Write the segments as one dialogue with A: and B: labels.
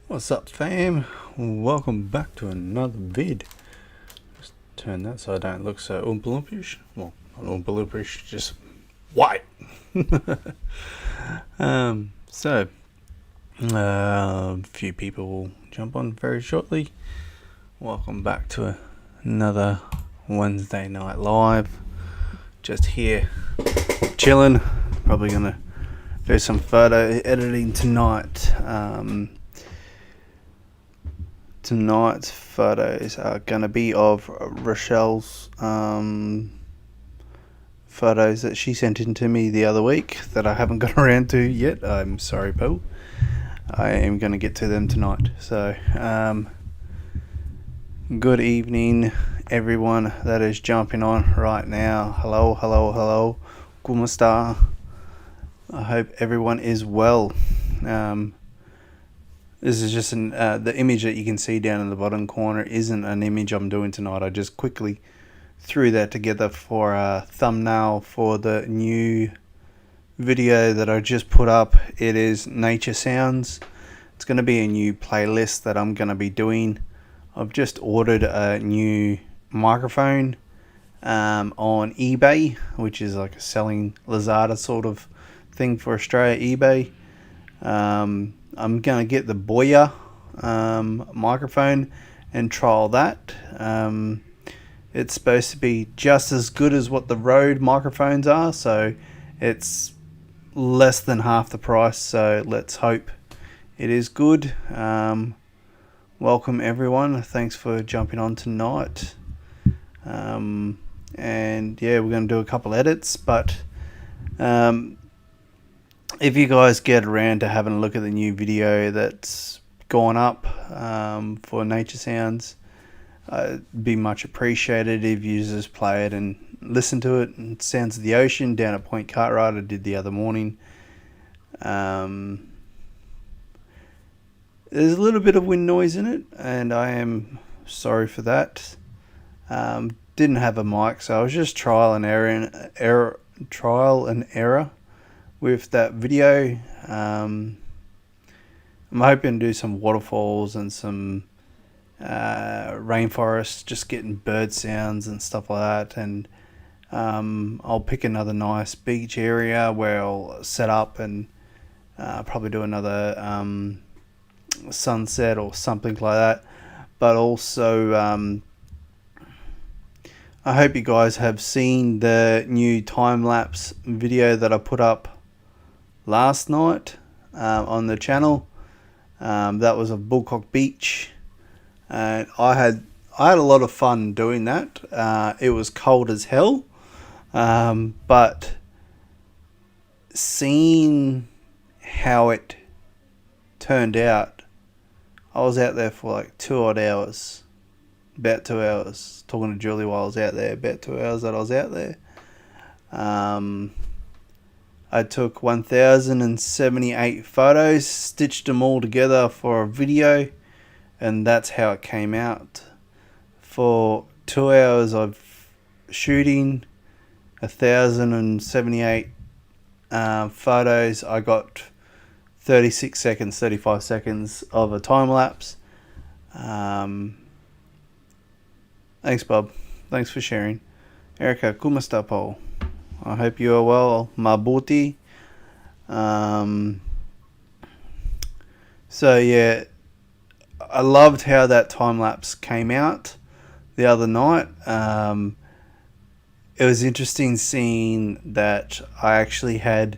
A: What's up, fam? Welcome back to another vid. Just turn that so I don't look so oompa loompish. Well, not oompa loompish, just white. A few people will jump on very shortly. Welcome back to another Wednesday night live. Just here, chilling. Probably gonna do some photo editing tonight. Tonight's photos are going to be of Rochelle's photos that she sent in to me the other week that I haven't got around to yet. I'm sorry, Paul. I am going to get to them tonight. So, good evening, everyone that is jumping on right now. Hello. Kumasta. I hope everyone is well. This is just the image that you can see down in the bottom corner isn't an image I'm doing tonight. I just quickly threw that together for a thumbnail for the new video that I just put up. It is Nature Sounds. It's going to be a new playlist that I'm going to be doing. I've just ordered a new microphone on eBay, which is like a selling Lazada sort of thing for Australia, eBay. I'm going to get the Boya microphone and trial that. It's supposed to be just as good as what the Rode microphones are, so it's less than half the price, so let's hope it is good. Welcome everyone, thanks for jumping on tonight. And yeah, we're going to do a couple edits, but if you guys get around to having a look at the new video that's gone up for Nature Sounds, it'd be much appreciated if you just play it and listen to it. And Sounds of the Ocean down at Point Cartwright I did the other morning. There's a little bit of wind noise in it, and I am sorry for that. Didn't have a mic, so I was just trial and error with that video. I'm hoping to do some waterfalls and some rainforest, just getting bird sounds and stuff like that. And I'll pick another nice beach area where I'll set up and probably do another sunset or something like that. But also, I hope you guys have seen the new time-lapse video that I put up last night on the channel. That was of Bullcock Beach, and I had a lot of fun doing that. It was cold as hell, but seeing how it turned out, I was out there for like 2 odd hours, about 2 hours, talking to Julie while I was out there, about 2 hours that I was out there. I took 1,078 photos, stitched them all together for a video, and that's how it came out. For 2 hours of shooting, 1,078 photos, I got 36 seconds, 35 seconds of a time lapse. Thanks, Bob. Thanks for sharing. Erica, kumasta po? I hope you are well, mabuti. So yeah, I loved how that time lapse came out the other night. It was interesting seeing that I actually had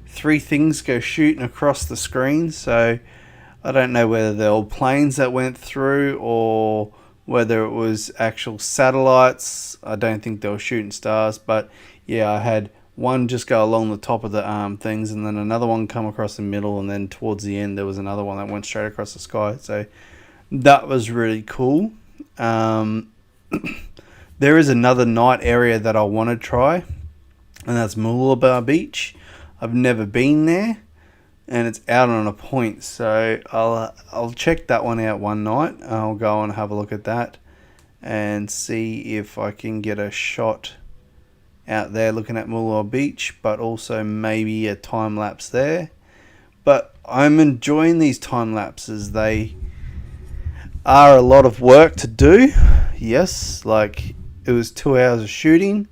A: 3 things go shooting across the screen. So I don't know whether they were planes that went through or whether it was actual satellites. I don't think they were shooting stars, but yeah, I had one just go along the top of the things, and then another one come across the middle, and then towards the end there was another one that went straight across the sky. So that was really cool. There is another night area that I want to try, and that's Mooloolaba Beach. I've never been there, and it's out on a point, so I'll check that one out one night. I'll go and have a look at that and see if I can get a shot out there looking at Mooloolaba Beach, but also maybe a time lapse there. But I'm enjoying these time lapses. They are a lot of work to do. Yes, like it was 2 hours of shooting,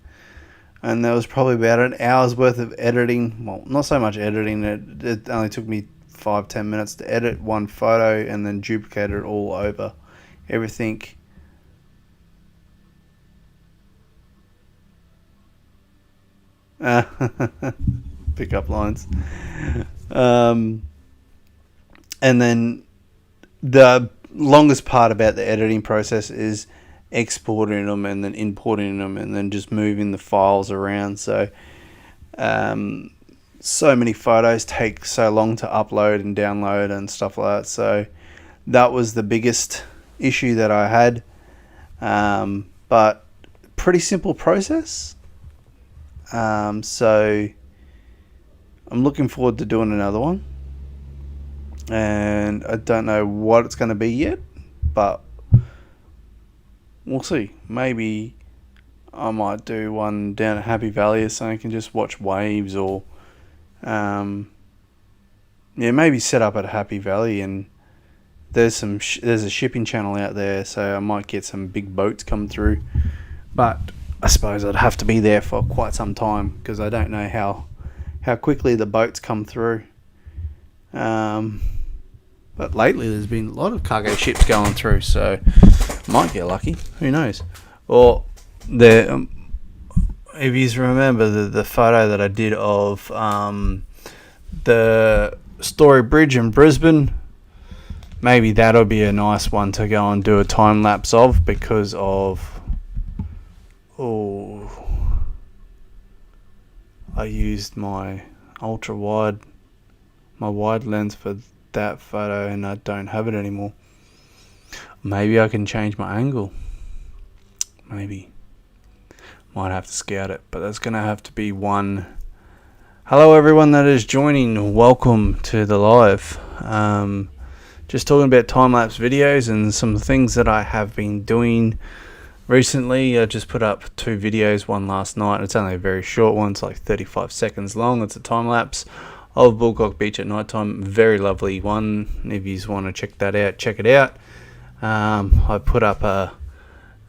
A: and there was probably about an hour's worth of editing. Well, not so much editing. It only took me 5-10 minutes to edit one photo and then duplicate it all over everything. Pick up lines. And then the longest part about the editing process is exporting them and then importing them and then just moving the files around. So so many photos take so long to upload and download and stuff like that. So that was the biggest issue that I had. But pretty simple process. So I'm looking forward to doing another one. And I don't know what it's going to be yet, but we'll see. Maybe I might do one down at Happy Valley or something and just watch waves, or maybe set up at Happy Valley, and there's a shipping channel out there, so I might get some big boats come through. But I suppose I'd have to be there for quite some time because I don't know how quickly the boats come through. But lately there's been a lot of cargo ships going through, so might get lucky. Who knows? Or if you remember the photo that I did of the Story Bridge in Brisbane, maybe that'll be a nice one to go and do a time lapse of, because of I used my wide lens for that photo and I don't have it anymore. Maybe I can change my angle. Maybe. Might have to scout it, but that's going to have to be one. Hello everyone that is joining. Welcome to the live. Just talking about time-lapse videos and some things that I have been doing recently. I just put up 2 videos, one last night. It's only a very short one. It's like 35 seconds long. It's a time-lapse of Bullcock Beach at night time. Very lovely one. If you want to check that out, check it out. I put up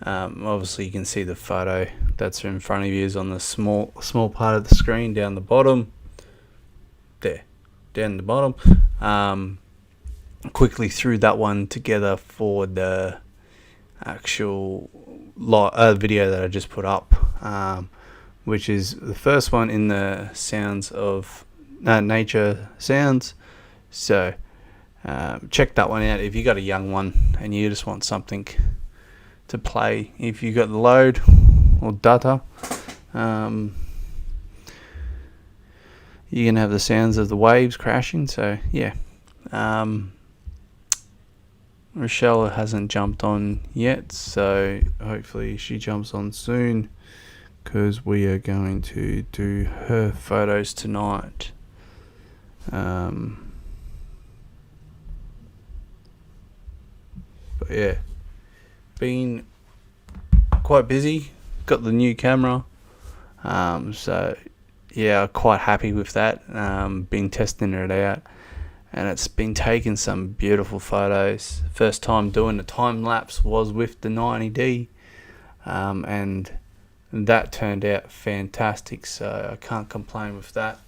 A: obviously you can see the photo that's in front of you is on the small part of the screen down the bottom. There, down the bottom. Quickly threw that one together for the actual video that I just put up, which is the first one in the sounds of nature sounds. So check that one out if you got a young one and you just want something to play. If you got the load or data, you can have the sounds of the waves crashing. So yeah. Rochelle hasn't jumped on yet, so hopefully she jumps on soon, because we are going to do her photos tonight. But yeah, been quite busy. Got the new camera, so yeah, quite happy with that. Been testing it out, and it's been taking some beautiful photos. First time doing a time lapse was with the 90D, and that turned out fantastic, so I can't complain with that.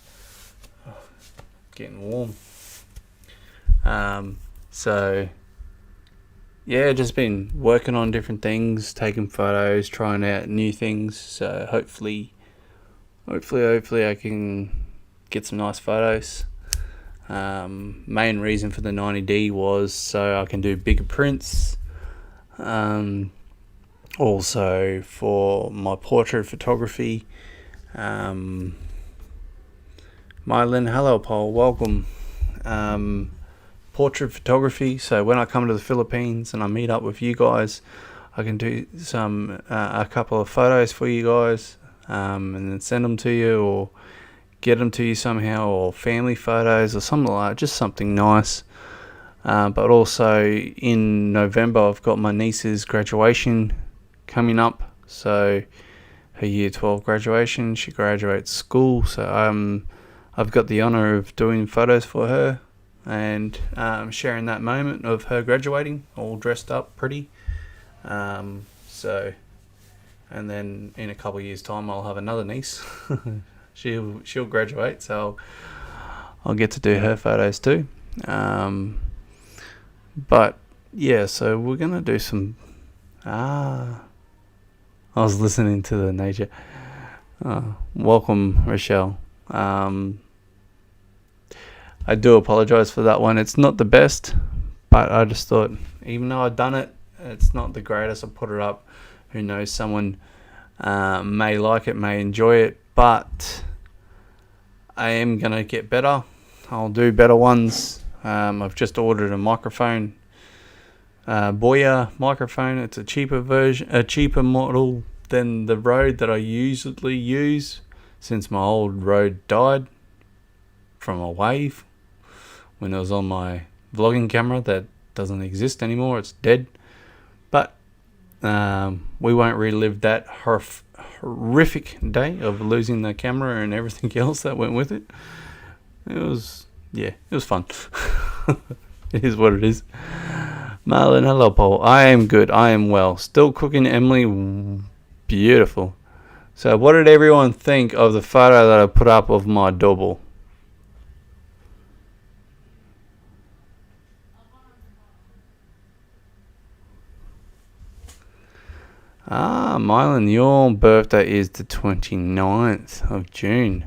A: Getting warm. So yeah, just been working on different things, taking photos, trying out new things. So hopefully I can get some nice photos. Main reason for the 90D was so I can do bigger prints. Also for my portrait photography. Mylin, hello Paul, welcome. Portrait photography, so when I come to the Philippines and I meet up with you guys, I can do a couple of photos for you guys, and then send them to you, or get them to you somehow, or family photos or something like that, just something nice. But also in November I've got my niece's graduation coming up, so her year 12 graduation, she graduates school, so I've got the honor of doing photos for her. and sharing that moment of her graduating, all dressed up pretty. So, and then in a couple of years' time, I'll have another niece. she'll graduate, so I'll get to do her photos too. But yeah, so we're gonna do some. I was listening to the nature. Welcome, Rochelle. I do apologize for that one. It's not the best, but I just thought, even though I've done it, it's not the greatest. I put it up. Who knows? Someone may like it, may enjoy it, but I am gonna get better. I'll do better ones. I've just ordered a microphone, Boya microphone. It's a cheaper model than the Rode that I usually use, since my old Rode died from a wave when it was on my vlogging camera that doesn't exist anymore. It's dead. But we won't relive that horrific day of losing the camera and everything else that went with it. It was fun. It is what it is. Marlon, hello, Paul. I am good. I am well. Still cooking, Emily. Beautiful. So what did everyone think of the photo that I put up of my double? Mylan, your birthday is the 29th of June.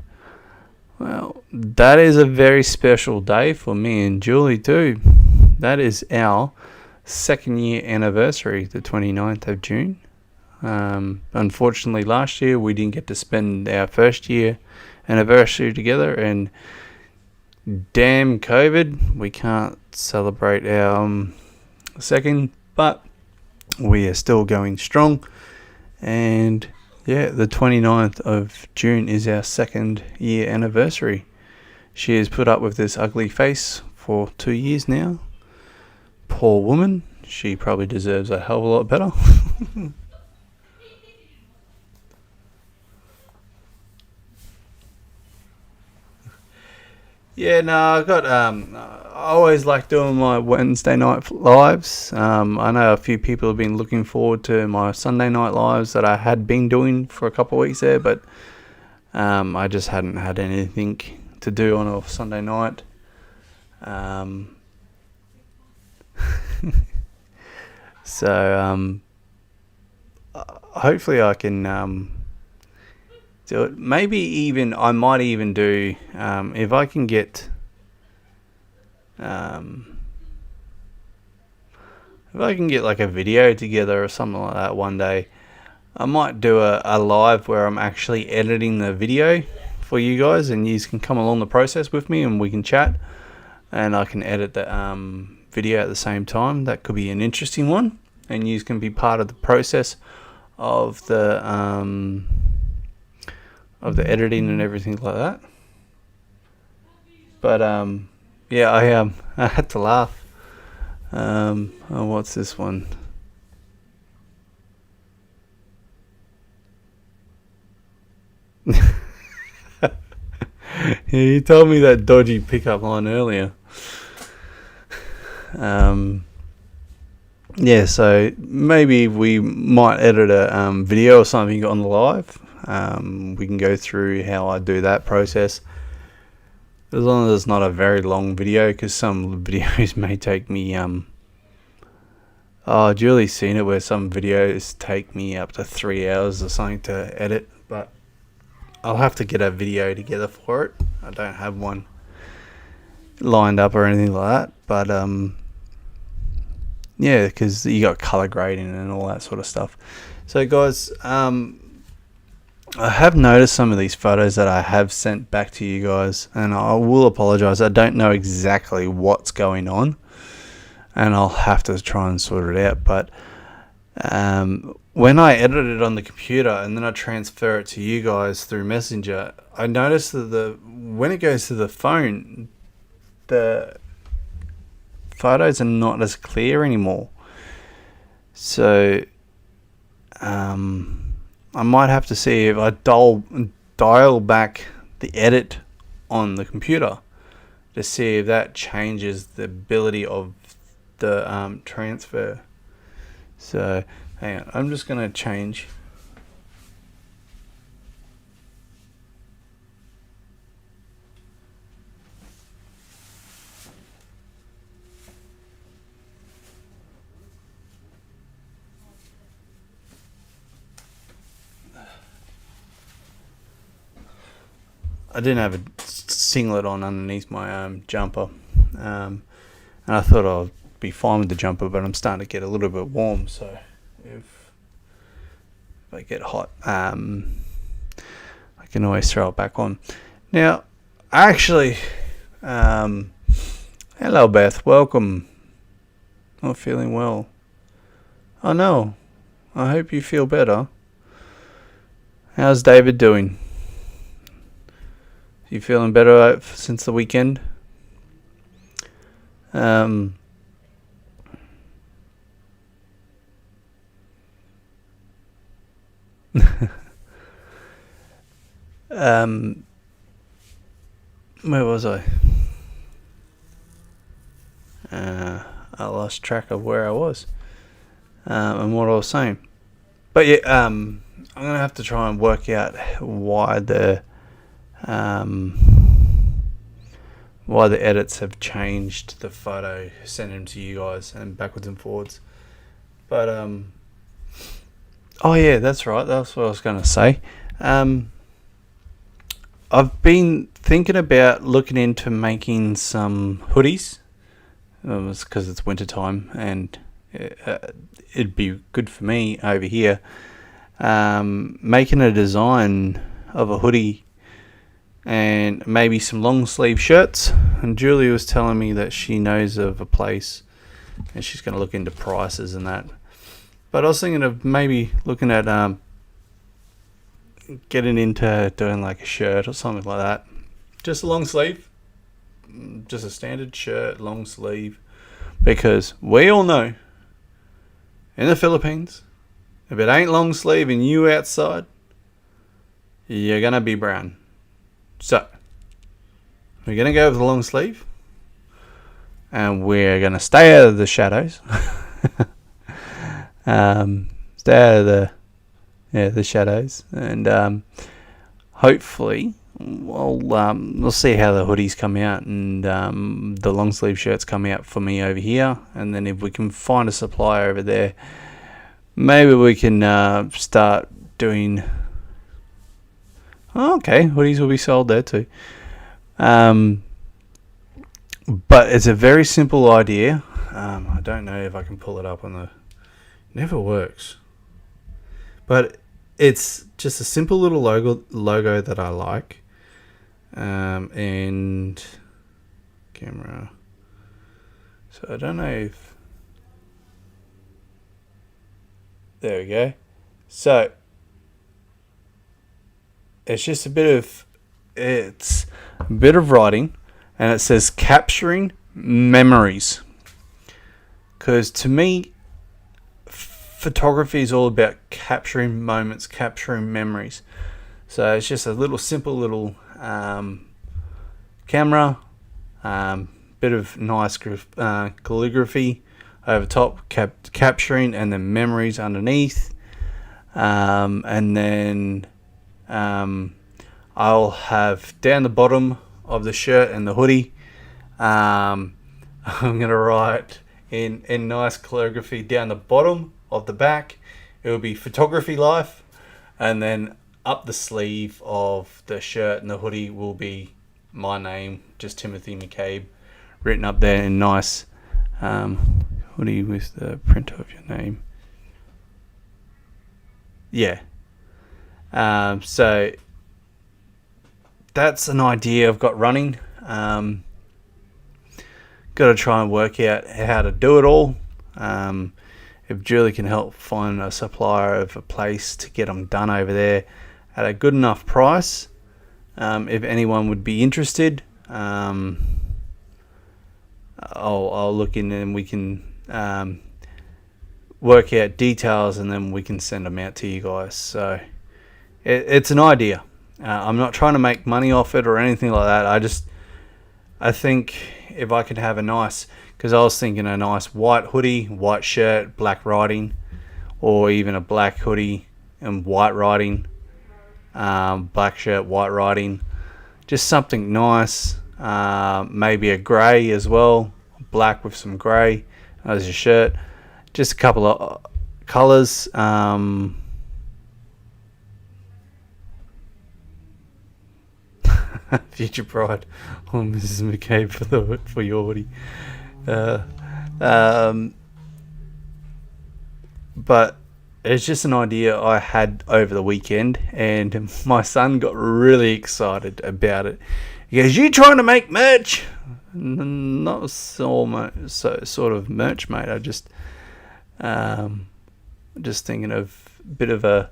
A: Well, that is a very special day for me and Julie too. That is our second year anniversary, the 29th of June. Unfortunately, last year we didn't get to spend our first year anniversary together, and damn COVID, we can't celebrate our second, but we are still going strong. And yeah, the 29th of June is our second year anniversary. She has put up with this ugly face for 2 years now. Poor woman. She probably deserves a hell of a lot better. Yeah, no, I got. I always like doing my Wednesday night lives. I know a few people have been looking forward to my Sunday night lives that I had been doing for a couple of weeks there, but I just hadn't had anything to do on a Sunday night. So hopefully I can do it. Maybe even I might even do if I can get like a video together or something like that one day. I might do a live where I'm actually editing the video for you guys, and you can come along the process with me and we can chat, and I can edit the video at the same time. That could be an interesting one, and you can be part of the process of the editing and everything like that. But yeah, I had to laugh. What's this one? Yeah, you told me that dodgy pickup line earlier. Yeah, so maybe we might edit a video or something on the live. We can go through how I do that process, as long as it's not a very long video, because some videos may take me Julie's seen it where some videos take me up to 3 hours or something to edit, but I'll have to get a video together for it. I don't have one lined up or anything like that, but yeah, because you got color grading and all that sort of stuff. So guys, I have noticed some of these photos that I have sent back to you guys, and I will apologize. I don't know exactly what's going on, and I'll have to try and sort it out. But when I edit it on the computer and then I transfer it to you guys through Messenger, I noticed that when it goes to the phone, the photos are not as clear anymore. So I might have to see if I dial back the edit on the computer to see if that changes the ability of the transfer. So hang on, I'm just going to change. I didn't have a singlet on underneath my jumper, and I thought I'd be fine with the jumper, but I'm starting to get a little bit warm, so if I get hot, I can always throw it back on. Now, actually, hello Beth, welcome. Not feeling well. Oh no, I hope you feel better. How's David doing? You feeling better since the weekend? Um, where was I? I lost track of where I was and what I was saying. But yeah, I'm gonna have to try and work out why the edits have changed the photo, send them to you guys and backwards and forwards. But oh yeah, that's right, that's what I was going to say. I've been thinking about looking into making some hoodies. It's because it's winter time and it'd be good for me over here. Making a design of a hoodie and maybe some long sleeve shirts. And Julie was telling me that she knows of a place and she's going to look into prices and that. But I was thinking of maybe looking at getting into doing like a shirt or something like that. Just a long sleeve. Just a standard shirt, long sleeve. Because we all know in the Philippines, if it ain't long sleeve and you outside, you're going to be brown. So, we're going to go with the long sleeve. And we're going to stay out of the shadows. Stay out of the shadows. And hopefully, we'll see how the hoodies come out. And the long sleeve shirts come out for me over here. And then if we can find a supplier over there, maybe we can start doing... Oh, okay, hoodies will be sold there too. But it's a very simple idea. I don't know if I can pull it up on the... Never works. But it's just a simple little logo that I like. And camera. So I don't know if... There we go. So it's just a bit of writing, and it says capturing memories. Because to me, photography is all about capturing moments, capturing memories. So it's just a little simple little camera, bit of nice calligraphy over top, capturing, and then memories underneath, and then I'll have down the bottom of the shirt and the hoodie, I'm gonna write in nice calligraphy down the bottom of the back, it will be photography life, and then up the sleeve of the shirt and the hoodie will be my name, just Timothy McCabe, written up there in nice hoodie with the print of your name. Yeah. So that's an idea I've got running. Got to try and work out how to do it all. If Julie can help find a supplier of a place to get them done over there at a good enough price, if anyone would be interested, I'll look in and we can work out details, and then we can send them out to you guys. So it's an idea. I'm not trying to make money off it or anything like that. I think if I could have a nice, because I was thinking a nice white hoodie, white shirt, black writing, or even a black hoodie and white writing, black shirt, white writing, just something nice. Maybe a grey as well, black with some grey as a shirt. Just a couple of colours. Future Pride or Mrs. McCabe for your hoodie. But it's just an idea I had over the weekend, and my son got really excited about it. He goes, "You trying to make merch?" Not so sort of merch, mate. I just thinking of a bit of a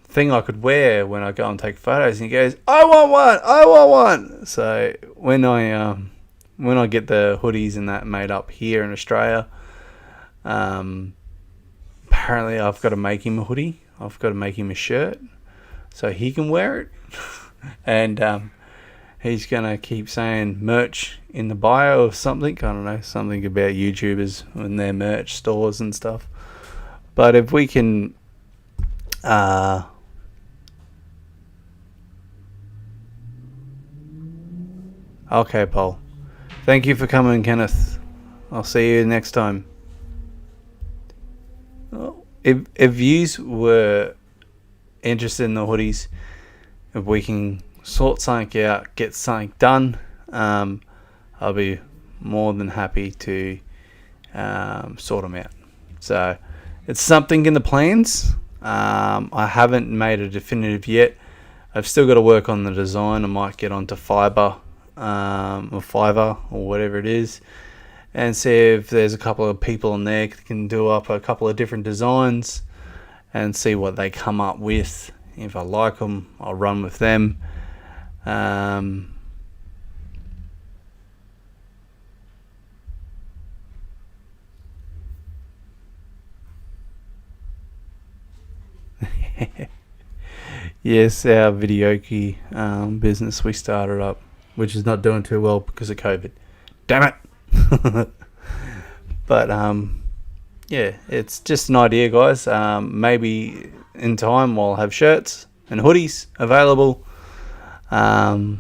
A: thing I could wear when I go and take photos. And he goes, "I want one." So when I get the hoodies and that made up here in Australia, apparently I've got to make him a hoodie. I've got to make him a shirt so he can wear it. And he's going to keep saying merch in the bio or something. I don't know, something about YouTubers and their merch stores and stuff. But if we can okay, Paul. Thank you for coming, Kenneth. I'll see you next time. If yous were interested in the hoodies, if we can sort something out, get something done, I'll be more than happy to sort them out. So it's something in the plans. I haven't made a definitive yet. I've still got to work on the design. I might get onto Fiverr or whatever it is, and see if there's a couple of people in there that can do up a couple of different designs and see what they come up with. If I like them, I'll run with them. Yes, our videoke business we started up, which is not doing too well because of COVID. Damn it! But yeah, it's just an idea, guys. Maybe in time I'll have shirts and hoodies available, and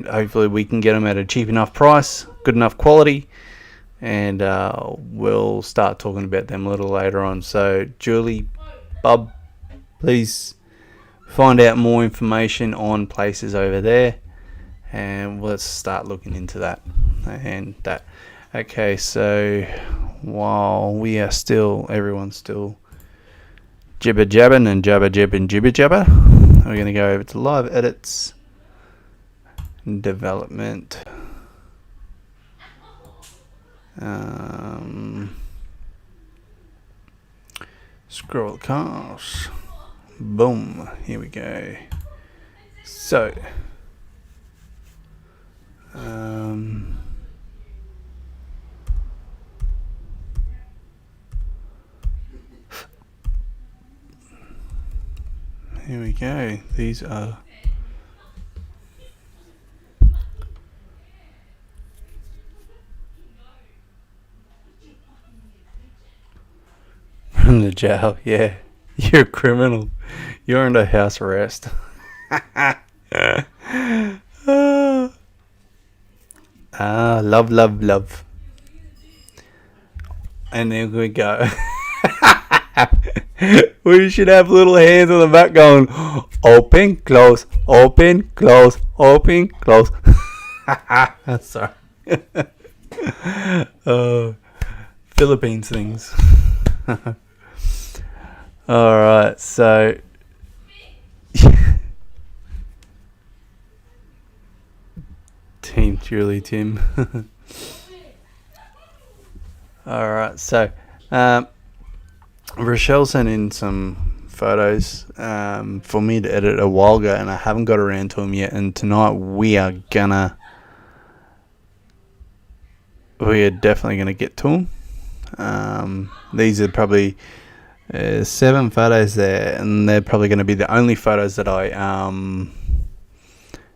A: hopefully we can get them at a cheap enough price, good enough quality, and we'll start talking about them a little later on. So Julie, Bub, please find out more information on places over there, and let's start looking into that. And that. Okay, so while we are everyone's still jibber jabbing and jabber jibbing jibber jabber, we're going to go over to live edits, development, scroll across, boom, here we go. So here we go. These are from the jail. Yeah, you're a criminal. You're under house arrest. Love. And there we go. We should have little hands on the back going, open, close, open, close, open, close. Sorry. Philippines things. Alright, so Team Julie Tim. Alright, so Rochelle sent in some photos for me to edit a while ago, and I haven't got around to them yet, and tonight we are definitely gonna get to them. These are probably 7 photos there, and they're probably going to be the only photos that I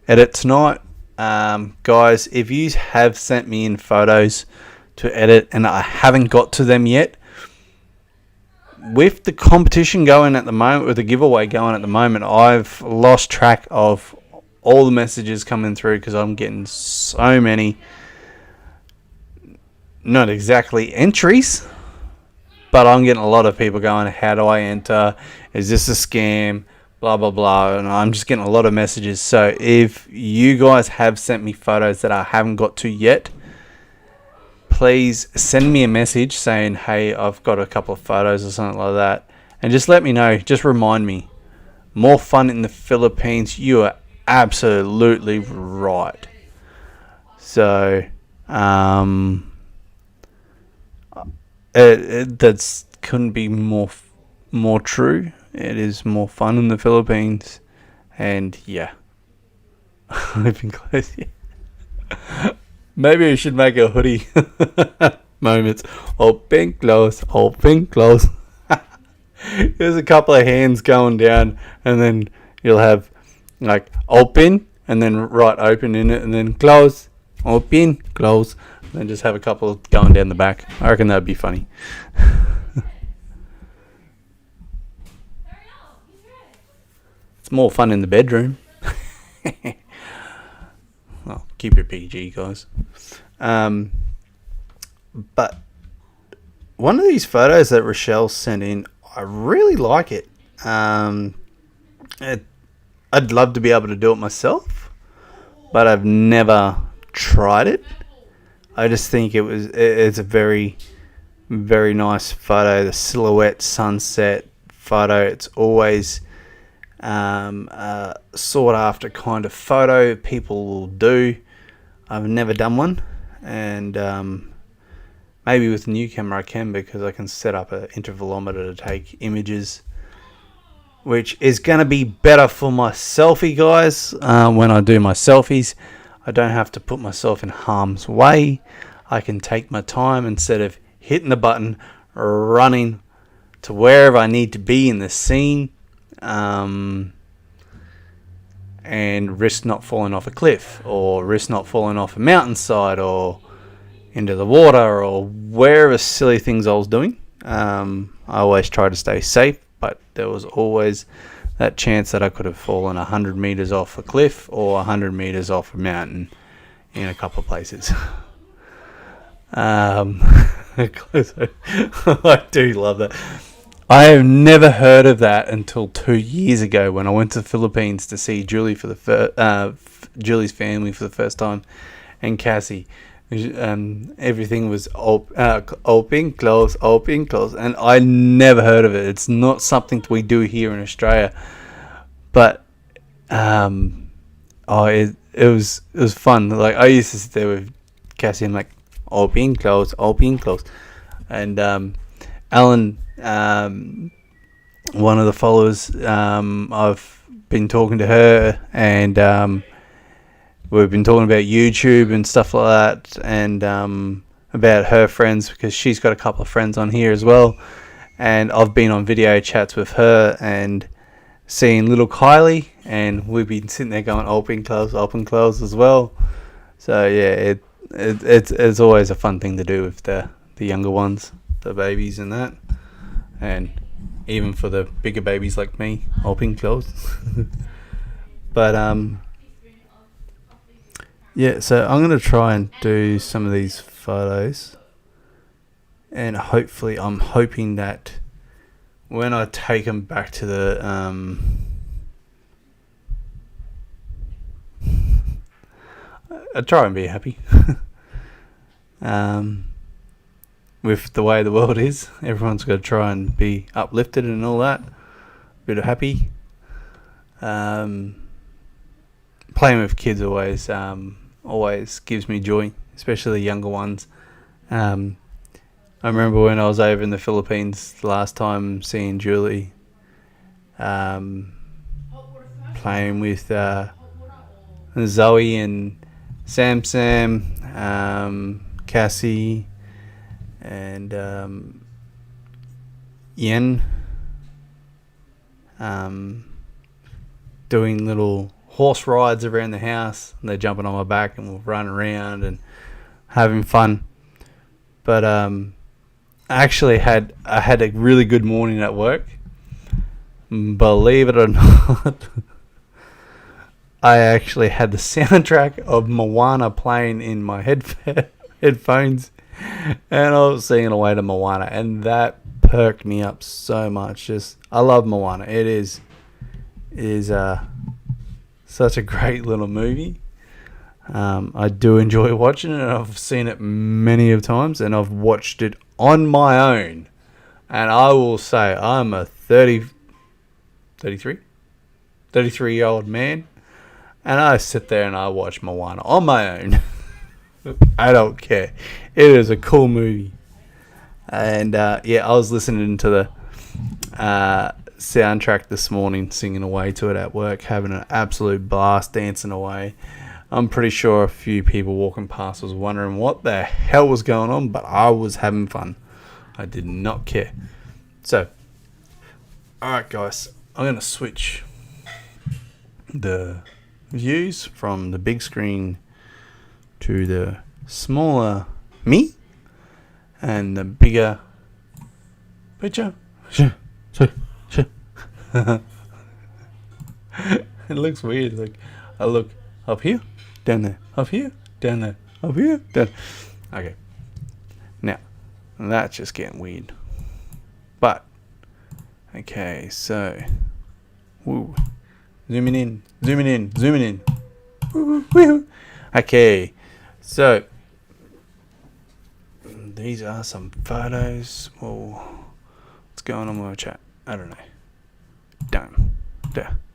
A: edit tonight. guys, if you have sent me in photos to edit and I haven't got to them yet, with the competition going at the moment, with the giveaway going at the moment, I've lost track of all the messages coming through because I'm getting so many, not exactly entries, but I'm getting a lot of people going, how do I enter? Is this a scam? Blah, blah, blah. And I'm just getting a lot of messages. So if you guys have sent me photos that I haven't got to yet, please send me a message saying, hey, I've got a couple of photos or something like that. And just let me know. Just remind me. More fun in the Philippines. You are absolutely right. So, that's couldn't be more true. It is more fun in the Philippines. And yeah. Living close, yeah. Maybe we should make a hoodie moments. Open, close, open, close. There's a couple of hands going down, and then you'll have like open, and then right open in it, and then close, open, close, and then just have a couple going down the back. I reckon that'd be funny. It's more fun in the bedroom. Well, keep your PG, guys. But one of these photos that Rochelle sent in, I really like it. I'd love to be able to do it myself, but I've never tried it. I just think it's a very, very nice photo. The silhouette sunset photo. It's always sought after kind of photo people will do. I've never done one, and maybe with the new camera I can, because I can set up an intervalometer to take images, which is going to be better for my selfie, guys. When I do my selfies, I don't have to put myself in harm's way. I can take my time instead of hitting the button, running to wherever I need to be in the scene, and risk not falling off a cliff, or risk not falling off a mountainside, or into the water, or wherever silly things I was doing. I always try to stay safe, but there was always that chance that I could have fallen 100 meters off a cliff or 100 meters off a mountain in a couple of places. I do love that. I have never heard of that until 2 years ago when I went to the Philippines to see Julie for the Julie's family for the first time, and Cassie. Everything was open, close, and I never heard of it. It's not something we do here in Australia, but it was fun. Like, I used to sit there with Cassie and like open, close, and Alan, one of the followers, I've been talking to her, and we've been talking about YouTube and stuff like that, and about her friends, because she's got a couple of friends on here as well, and I've been on video chats with her and seeing little Kylie, and we've been sitting there going open, close as well. So yeah, it's always a fun thing to do with the younger ones, the babies and that, and even for the bigger babies like me, open, close. But yeah, so I'm going to try and do some of these photos, and hopefully I'm hoping that when I take them back to the I try and be happy. With the way the world is, everyone's got to try and be uplifted and all that, a bit of happy. Playing with kids always gives me joy, especially the younger ones. I remember when I was over in the Philippines the last time, seeing Julie, playing with Zoe and Sam, Cassie, and Yen, doing little horse rides around the house. And they're jumping on my back and we'll run around and having fun. But I had a really good morning at work. Believe it or not, I actually had the soundtrack of Moana playing in my headphones, and I was singing away to Moana, and that perked me up so much. I love Moana. It is such a great little movie. I do enjoy watching it. I've seen it many of times, and I've watched it on my own. And I will say I'm a 33-year-old man, and I sit there and I watch Moana on my own. I don't care. It is a cool movie. And I was listening to the soundtrack this morning, singing away to it at work, having an absolute blast, dancing away. I'm pretty sure a few people walking past was wondering what the hell was going on, but I was having fun. I did not care. So, alright guys, I'm going to switch the views from the big screen to the smaller me and the bigger picture. It looks weird. Like I look up here, down there, up here, down there, up here, down. Okay. Now that's just getting weird. But okay, so zooming in. Woo. Okay, so these are some photos. What's going on with my chat? I don't know. Done.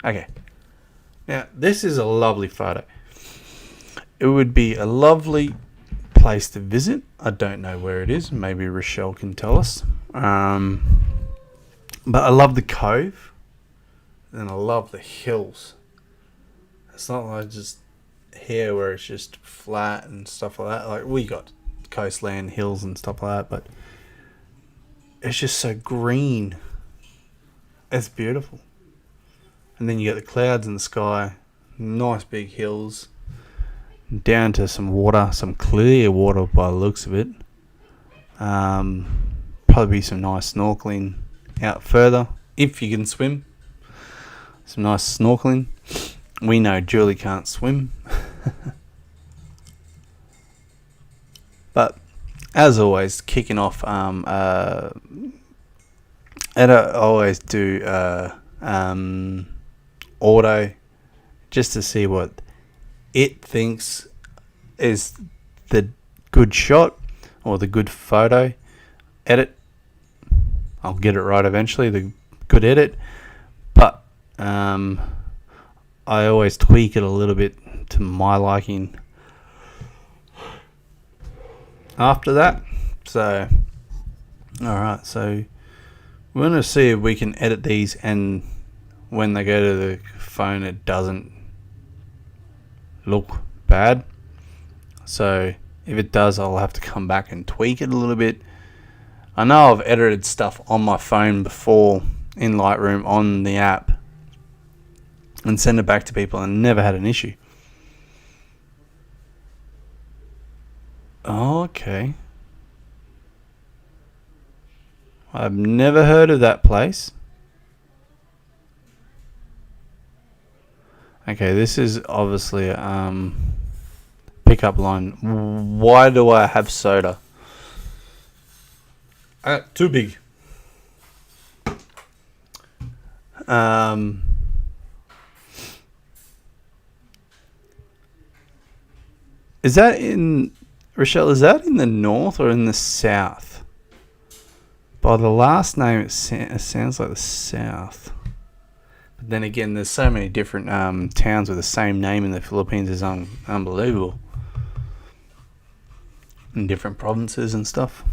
A: Okay. Now, this is a lovely photo. It would be a lovely place to visit. I don't know where it is. Maybe Rochelle can tell us. But I love the cove. And I love the hills. It's not like just here where it's just flat and stuff like that. Like, we got coastland, hills and stuff like that. But it's just so green. It's beautiful. And then you get the clouds in the sky, nice big hills, down to some water, some clear water by the looks of it. Probably some nice snorkeling out further, if you can swim. Some nice snorkeling. We know Julie can't swim. But, as always, kicking off, and I always do auto just to see what it thinks is the good shot or the good photo edit. I'll get it right eventually, the good edit, but I always tweak it a little bit to my liking after that. So alright, so we're going to see if we can edit these, and when they go to the phone it doesn't look bad. So if it does, I'll have to come back and tweak it a little bit. I know I've edited stuff on my phone before in Lightroom on the app and send it back to people and never had an issue. Okay. I've never heard of that place. Okay, this is obviously a pickup line. Why do I have soda? Too big. Is that in, Rochelle, is that in the north or in the south? By the last name, it sounds like the south. But then again, there's so many different towns with the same name in the Philippines. It's unbelievable. In different provinces and stuff.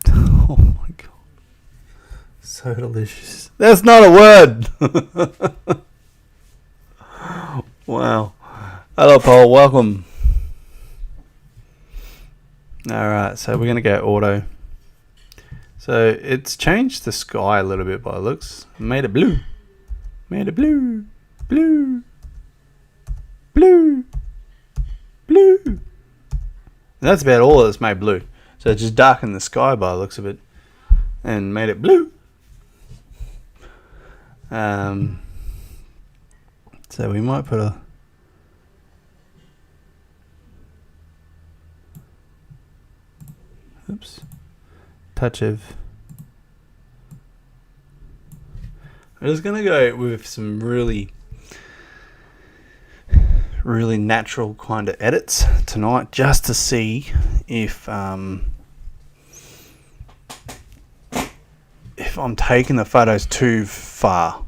A: Oh my god. So delicious. That's not a word! Wow. Hello, Paul. Welcome. Alright, so we're going to go auto. So it's changed the sky a little bit by the looks. Made it blue. Made it blue. Blue. Blue. Blue. And that's about all that's made blue. So it just darkened the sky by the looks of it. And made it blue. So we might put a... Oops. Touch of... I'm just going to go with some really natural kind of edits tonight, just to see if I'm taking the photos too far.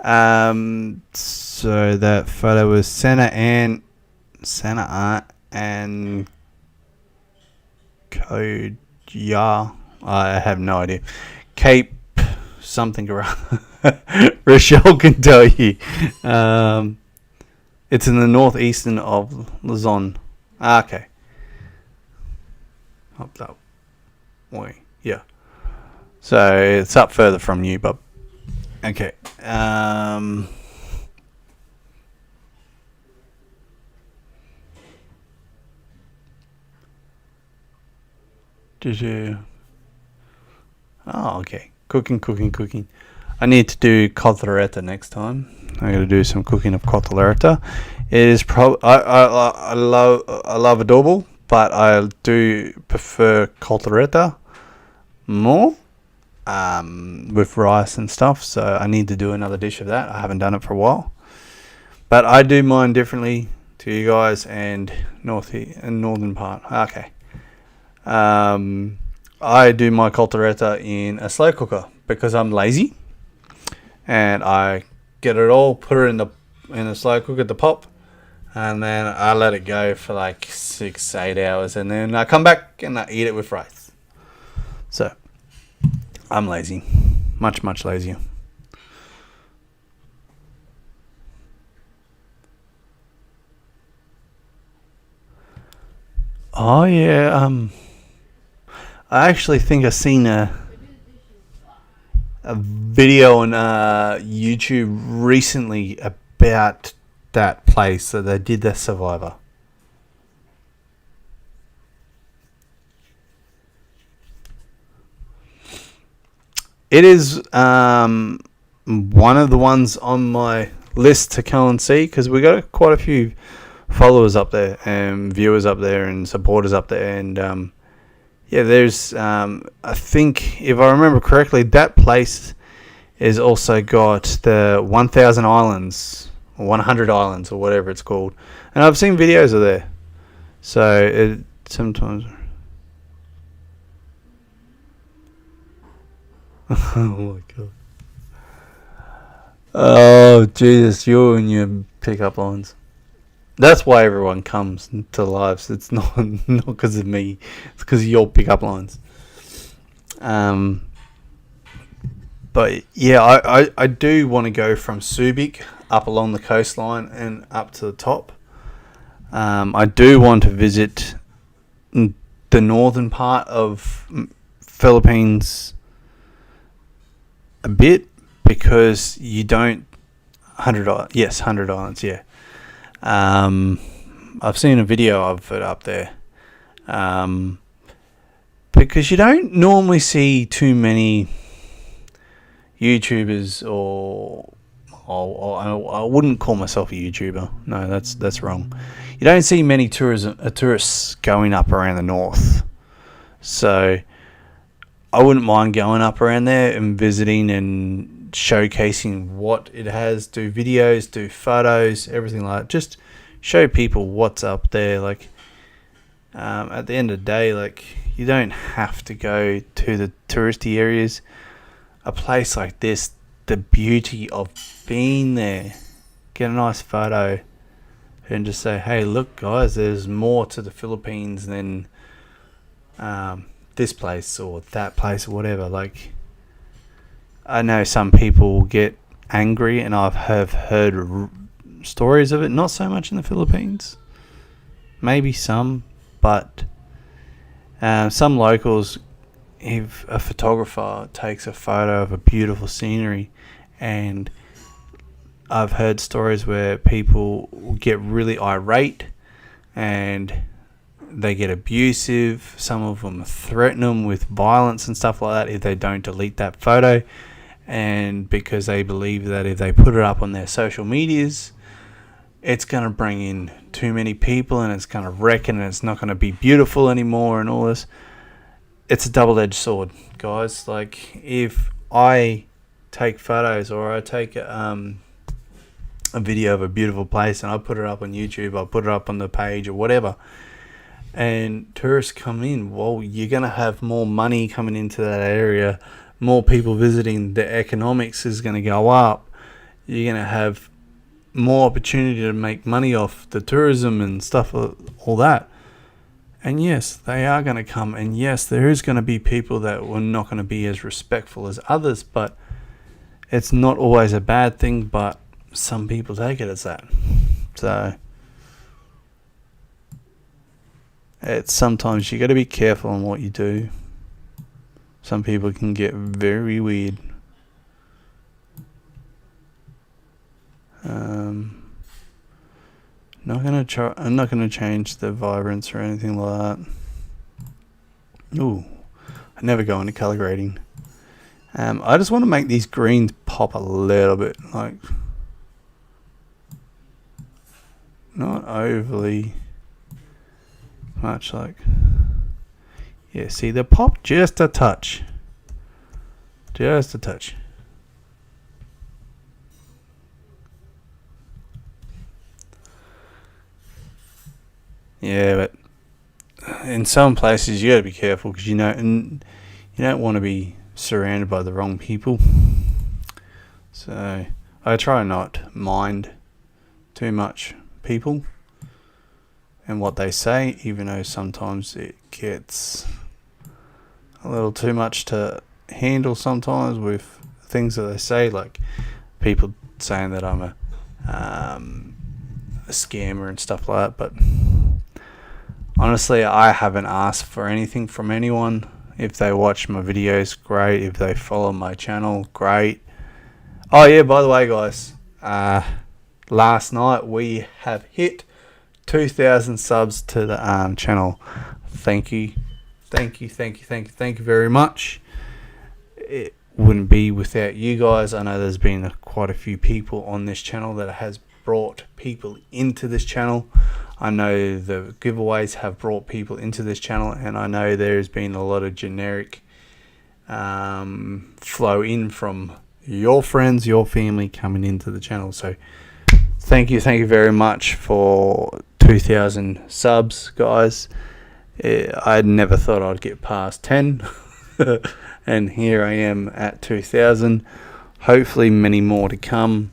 A: So that photo was Santa Art and Code. Yeah, I have no idea. Cape something around. Rochelle can tell you. It's in the northeastern of Luzon. Okay. Up that way. Yeah. So it's up further from you, Bob. Okay. Did you? Oh, okay. Cooking. I need to do cotoletta next time. I got to do some cooking of cotoletta. It is I love adobo, but I do prefer cotoletta more with rice and stuff. So I need to do another dish of that. I haven't done it for a while, but I do mine differently to you guys and northern part. Okay. I do my cotoletta in a slow cooker because I'm lazy, and I get it all, put it in a slow cooker to pop, and then I let it go for like 6-8 hours, and then I come back and I eat it with rice. So I'm lazy, much lazier. Oh yeah, I actually think I've seen a video on YouTube recently about that place that they did the Survivor. It is one of the ones on my list to go and see, because we got quite a few followers up there and viewers up there and supporters up there, and yeah, there's I think, if I remember correctly, that place has also got the 1,000 islands or 100 islands or whatever it's called, and I've seen videos of there. So it sometimes. Oh my god. Oh Jesus, you and your pickup lines. That's why everyone comes to lives. It's not because of me. It's because of your pickup lines. But yeah, I do want to go from Subic up along the coastline and up to the top. I do want to visit the northern part of Philippines a bit, because you don't 100 islands, yeah. I've seen a video of it up there, because you don't normally see too many YouTubers, or I wouldn't call myself a YouTuber. No, that's wrong. You don't see many tourists going up around the north, so I wouldn't mind going up around there and visiting and showcasing what it has, do videos, do photos, everything like that. Just show people what's up there. Like, at the end of the day, like, you don't have to go to the touristy areas. A place like this, the beauty of being there, get a nice photo and just say, hey, look guys, there's more to the Philippines than this place or that place or whatever. Like, I know some people get angry, and I have heard stories of it, not so much in the Philippines, maybe some, but some locals if a photographer takes a photo of a beautiful scenery, and I've heard stories where people get really irate and they get abusive. Some of them threaten them with violence and stuff like that if they don't delete that photo, and because they believe that if they put it up on their social medias, it's going to bring in too many people and it's going to wreck it and it's not going to be beautiful anymore and all this. It's a double-edged sword, guys. Like, if I take photos or I take a video of a beautiful place and I put it up on YouTube, I put it up on the page or whatever, and tourists come in, well, you're going to have more money coming into that area, more people visiting, the economics is going to go up, you're going to have more opportunity to make money off the tourism and stuff, all that. And yes, they are going to come, and yes, there is going to be people that are not going to be as respectful as others, but it's not always a bad thing, but some people take it as that. So it's sometimes you got to be careful on what you do. Some people can get very weird. I'm not gonna change the vibrance or anything like that. Ooh, I never go into color grading. I just want to make these greens pop a little bit, like not overly much. Like, yeah, see, they pop just a touch, just a touch. Yeah, but in some places you got to be careful because and you don't want to be surrounded by the wrong people. So I try not mind too much people and what they say, even though sometimes it gets a little too much to handle sometimes with things that they say, like people saying that I'm a scammer and stuff like that. But honestly, I haven't asked for anything from anyone. If they watch my videos, great. If they follow my channel, great. Oh yeah, by the way, guys, last night we have hit 2,000 subs to the channel. Thank you very much. It wouldn't be without you guys. I know there's been quite a few people on this channel that has brought people into this channel. I know the giveaways have brought people into this channel, and I know there's been a lot of generic flow in from your friends, your family coming into the channel. So thank you very much for 2,000 subs, guys. I never thought I'd get past 10 and here I am at 2,000. Hopefully many more to come,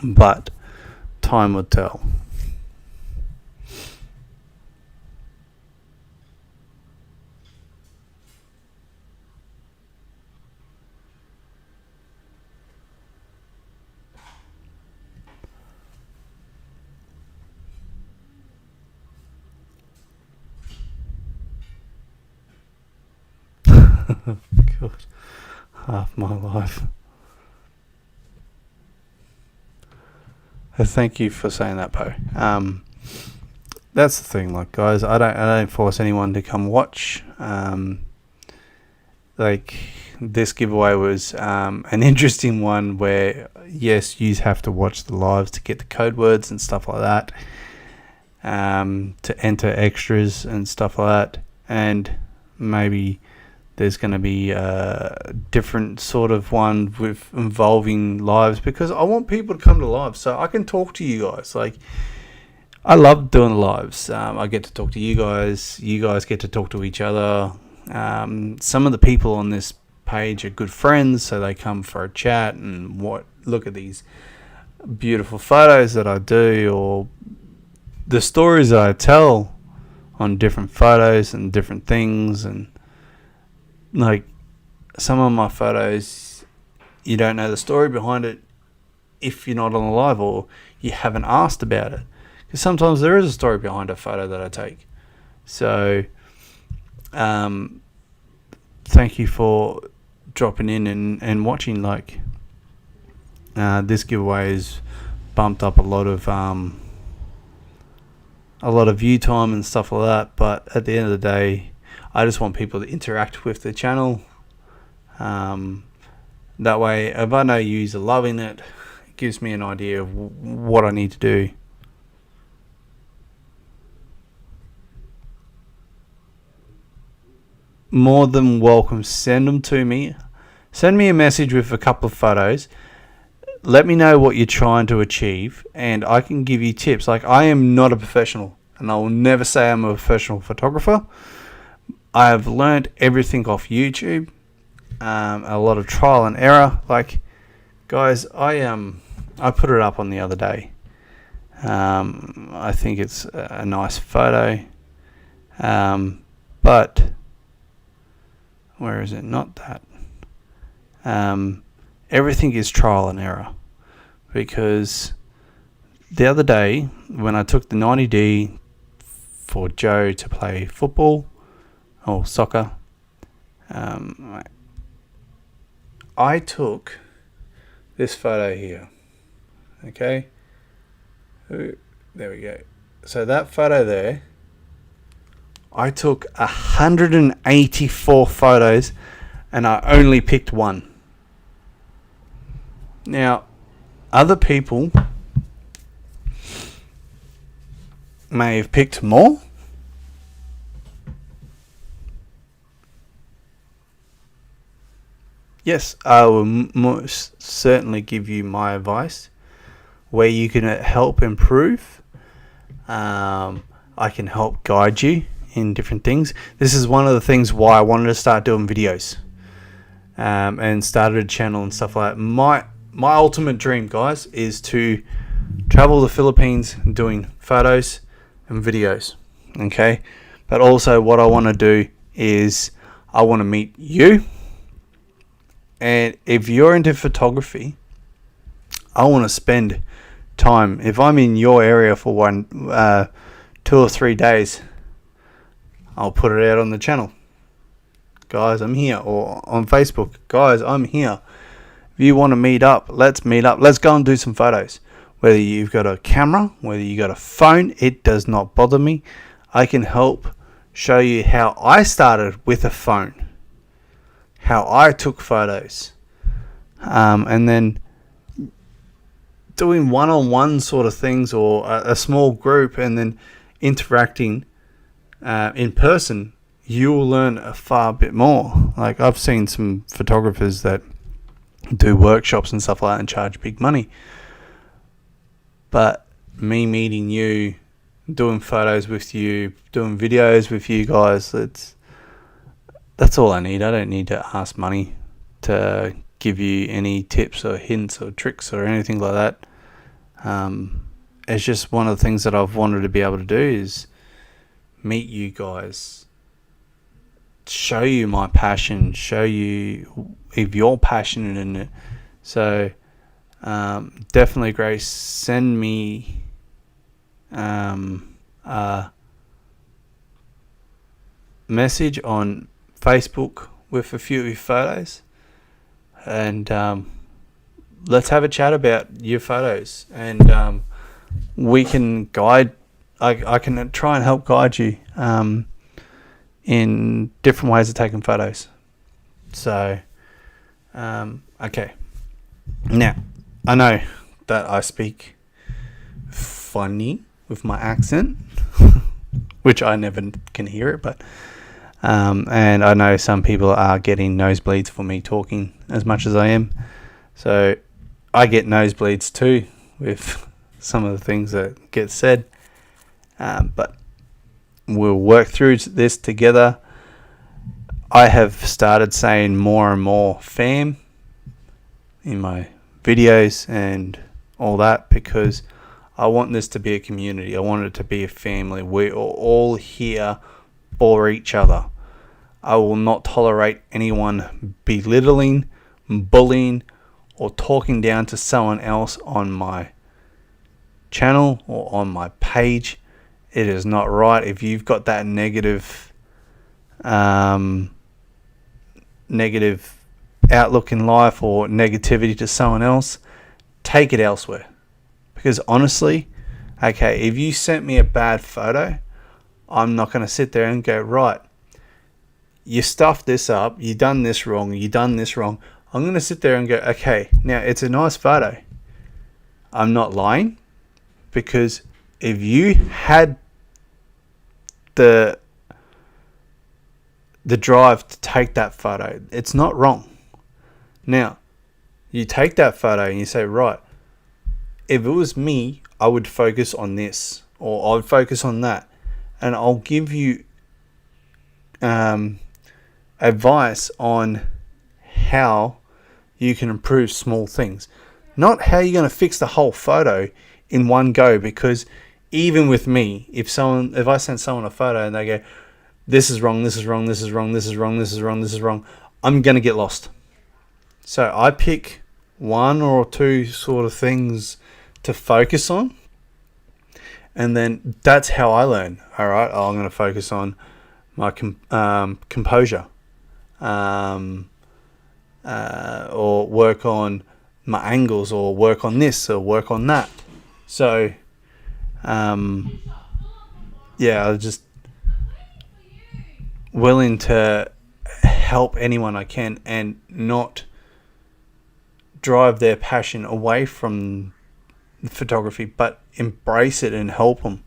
A: but time will tell. God, half my life. Thank you for saying that, Poe. That's the thing, like, guys, I don't force anyone to come watch. Like, this giveaway was an interesting one where, yes, you have to watch the lives to get the code words and stuff like that, to enter extras and stuff like that, and maybe there's going to be a different sort of one with involving lives, because I want people to come to lives so I can talk to you guys. Like, I love doing the lives. I get to talk to you guys get to talk to each other. Some of the people on this page are good friends, so they come for a chat and look at these beautiful photos that I do, or the stories that I tell on different photos and different things. And like, some of my photos, you don't know the story behind it if you're not on the live or you haven't asked about it, because sometimes there is a story behind a photo that I take. So thank you for dropping in and watching. Like, this giveaway has bumped up a lot of view time and stuff like that, but at the end of the day, I just want people to interact with the channel. That way, if I know yous are loving it, it gives me an idea of what I need to do. More than welcome, send them to me. Send me a message with a couple of photos. Let me know what you're trying to achieve, and I can give you tips. Like, I am not a professional, and I will never say I'm a professional photographer. I have learned everything off YouTube, a lot of trial and error. Like, guys, I put it up on the other day. I think it's a nice photo, but where is it? Not that. Everything is trial and error, because the other day when I took the 90D for Joe to play football or soccer, I took this photo here. Okay, there we go. So that photo there, I took 184 photos and I only picked one. Now, other people may have picked more. Yes, I will most certainly give you my advice where you can help improve. I can help guide you in different things. This is one of the things why I wanted to start doing videos, and started a channel and stuff like that. My ultimate dream, guys, is to travel the Philippines doing photos and videos. Okay, but also what I want to do is I want to meet you, and if you're into photography, I want to spend time. If I'm in your area for 2 or 3 days, I'll put it out on the channel. Guys, I'm here. Or on Facebook, guys, I'm here. If you want to meet up, let's meet up. Let's go and do some photos. Whether you've got a camera, whether you got a phone, it does not bother me. I can help show you how I started with a phone, how I took photos, and then doing one-on-one sort of things, or a small group, and then interacting in person. You will learn a far bit more. Like, I've seen some photographers that do workshops and stuff like that and charge big money, but me meeting you, doing photos with you, doing videos with you guys, that's all I need. I don't need to ask money to give you any tips or hints or tricks or anything like that. It's just one of the things that I've wanted to be able to do is meet you guys, show you my passion, show you if you're passionate in it. So definitely, Grace, send me a message on Facebook with a few of your photos, and let's have a chat about your photos, and we can guide. I can try and help guide you in different ways of taking photos. So, okay. Now, I know that I speak funny with my accent, which I never can hear it, but and I know some people are getting nosebleeds for me talking as much as I am. So I get nosebleeds too with some of the things that get said. But we'll work through this together. I have started saying more and more fam in my videos and all that, because I want this to be a community. I want it to be a family. We're all here for each other. I will not tolerate anyone belittling, bullying, or talking down to someone else on my channel or on my page. It is not right. If you've got that negative negative outlook in life or negativity to someone else, take it elsewhere. Because honestly, okay, if you sent me a bad photo, I'm not going to sit there and go, right, you stuffed this up, you done this wrong, you done this wrong. I'm going to sit there and go, okay, now it's a nice photo. I'm not lying, because if you had the drive to take that photo, it's not wrong. Now, you take that photo and you say, right, if it was me, I would focus on this, or I would focus on that. And I'll give you advice on how you can improve small things. Not how you're going to fix the whole photo in one go, because even with me, if I send someone a photo and they go, this is wrong, this is wrong, this is wrong, this is wrong, this is wrong, this is wrong, I'm going to get lost. So I pick one or two sort of things to focus on, and then that's how I learn. All right, I'm going to focus on my composure, or work on my angles, or work on this, or work on that. So, yeah, I was just willing to help anyone I can and not drive their passion away from photography, but embrace it and help them.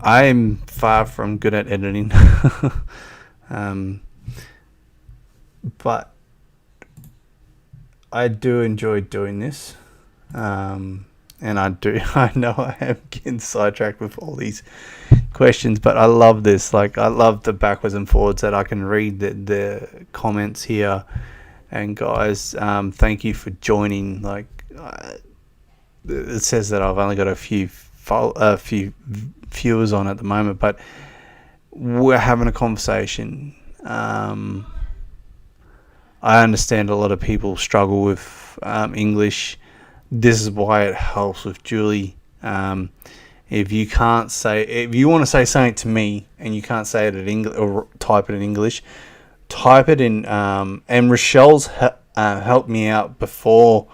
A: I'm far from good at editing, but I do enjoy doing this, and I know I am getting sidetracked with all these questions, but I love this. Like, I love the backwards and forwards that I can read the comments here. And guys, thank you for joining. Like, it says that I've only got a few viewers on at the moment, but we're having a conversation. I understand a lot of people struggle with English. This is why it helps with Julie. If you want to say something to me and you can't say it in English or type it in English, type it in. And Rochelle's helped me out before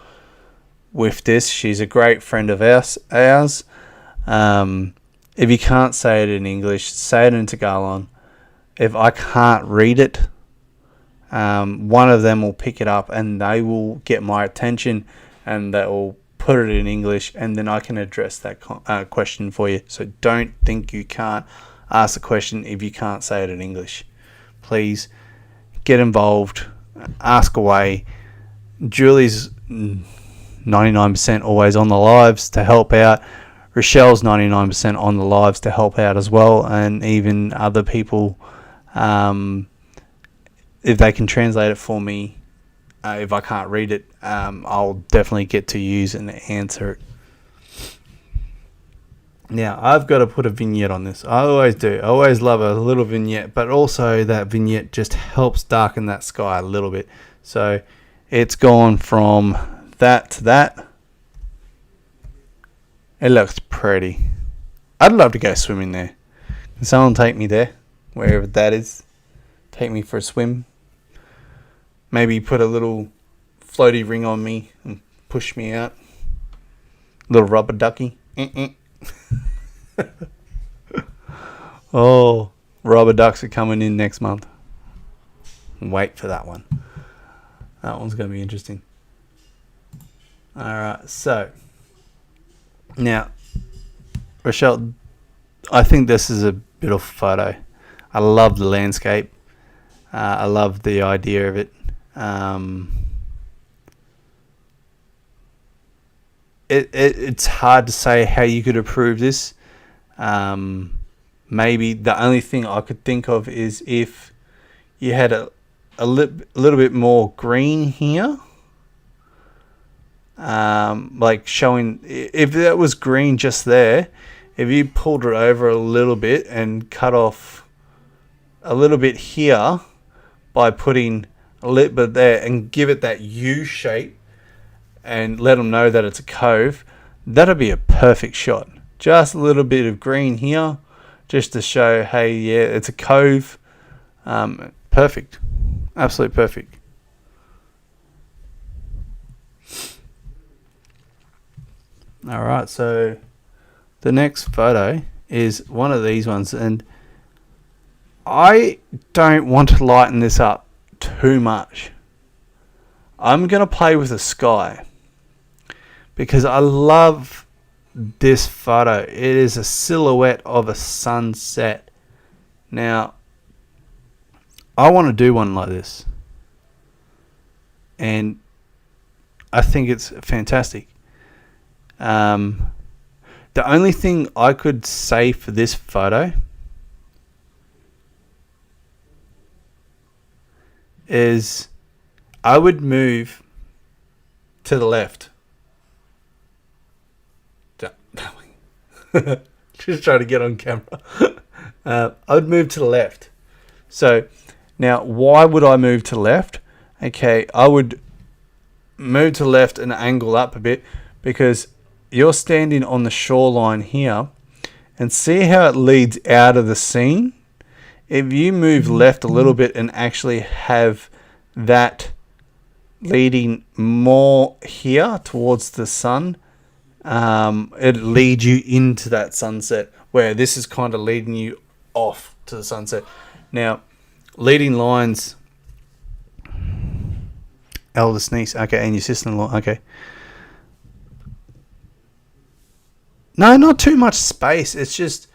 A: with this. She's a great friend of ours. If you can't say it in English, say it in Tagalog. If I can't read it, one of them will pick it up and they will get my attention, and they will put it in English, and then I can address that question for you. So don't think you can't ask the question if you can't say it in English. Please get involved, ask away. Julie's 99% always on the lives to help out. Rochelle's 99% on the lives to help out as well, and even other people, if they can translate it for me, if I can't read it, I'll definitely get to use and answer it. Now, I've got to put a vignette on this. I always do. I always love a little vignette, but also that vignette just helps darken that sky a little bit. So it's gone from that to that. It looks pretty. I'd love to go swimming there. Can someone take me there? Wherever that is. Take me for a swim. Maybe put a little floaty ring on me and push me out. Little rubber ducky. Oh, rubber ducks are coming in next month. Wait for that one. That one's going to be interesting. Alright, so now, Rochelle, I think this is a beautiful photo. I love the landscape. I love the idea of it. It's hard to say how you could improve this. Maybe the only thing I could think of is if you had a little bit more green here. Like showing, if that was green just there, if you pulled it over a little bit and cut off a little bit here by putting a little bit there and give it that U shape and let them know that it's a cove, that'll be a perfect shot. just a little bit of green here, just to show, hey, yeah, it's a cove. Perfect, absolutely perfect. All right, so the next photo is one of these ones, and I don't want to lighten this up too much. I'm going to play with the sky because I love this photo. It is a silhouette of a sunset. Now, I want to do one like this, and I think it's fantastic. The only thing I could say for this photo is I would move to the left. Just trying to get on camera. I would move to the left. So now, why would I move to the left? Okay, I would move to the left and angle up a bit because you're standing on the shoreline here, and see how it leads out of the scene? If you move left a little bit and actually have that leading more here towards the sun, it leads you into that sunset, where this is kind of leading you off to the sunset. Now, leading lines, eldest niece, okay, and your sister-in-law, okay. No, not too much space. It's just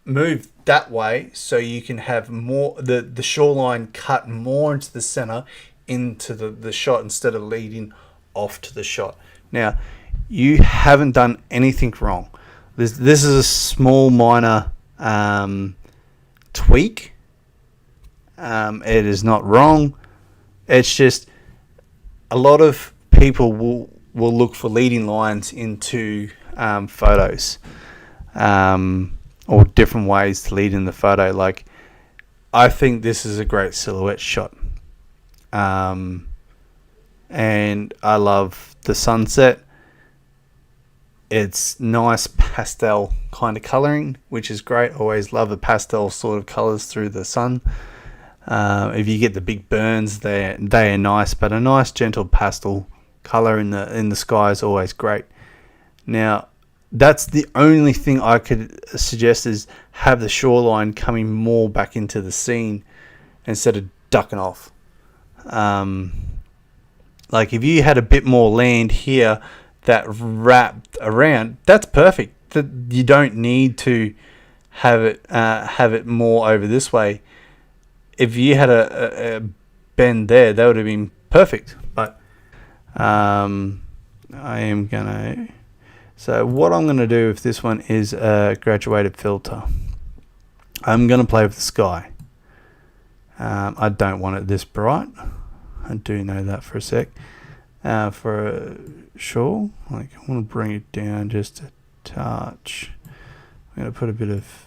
A: move that way so you can have more, the shoreline cut more into the center, into the shot, instead of leading off to the shot. Now, you haven't done anything wrong. This is a small minor tweak. It is not wrong. It's just a lot of people will look for leading lines into photos, or different ways to lead in the photo. Like, I think this is a great silhouette shot, and I love the sunset. It's nice pastel kind of coloring, which is great. Always love the pastel sort of colors through the sun. If you get the big burns, they are nice, but a nice gentle pastel color in the sky is always great. Now, that's the only thing I could suggest, is have the shoreline coming more back into the scene instead of ducking off. Like, if you had a bit more land here that wrapped around, that's perfect. That you don't need to have it more over this way. If you had a bend there, that would have been perfect. But I am gonna. So what I'm gonna do with this one is a graduated filter. I'm gonna play with the sky. I don't want it this bright. I do know that for a sec. For sure, like, I want to bring it down just a touch. I'm gonna put a bit of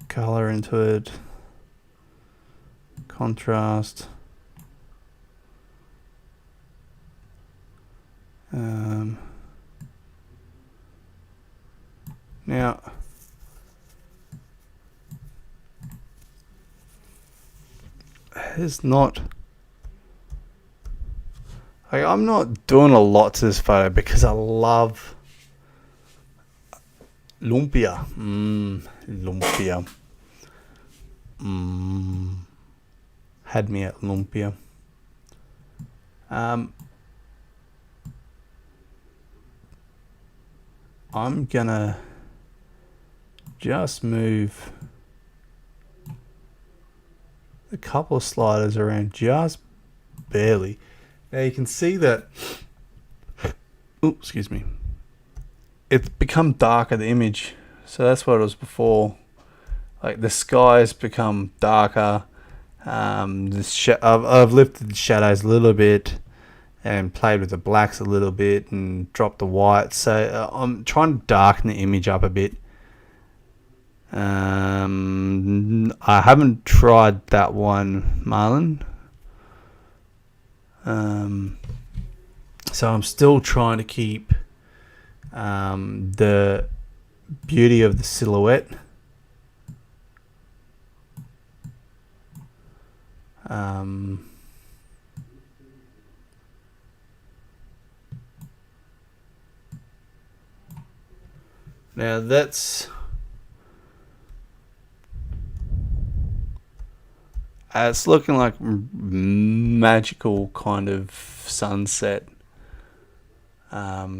A: color into it, contrast. Now, it's not. Like, I'm not doing a lot to this photo because I love lumpia. Lumpia. Had me at lumpia. I'm gonna just move a couple of sliders around, just barely. Now you can see that, excuse me, it's become darker, the image. So that's what it was before. Like, the sky's become darker. I've lifted the shadows a little bit and played with the blacks a little bit and dropped the whites. So I'm trying to darken the image up a bit. I haven't tried that one, Marlon. So I'm still trying to keep the beauty of the silhouette. Now that's it's looking like magical kind of sunset. Yeah,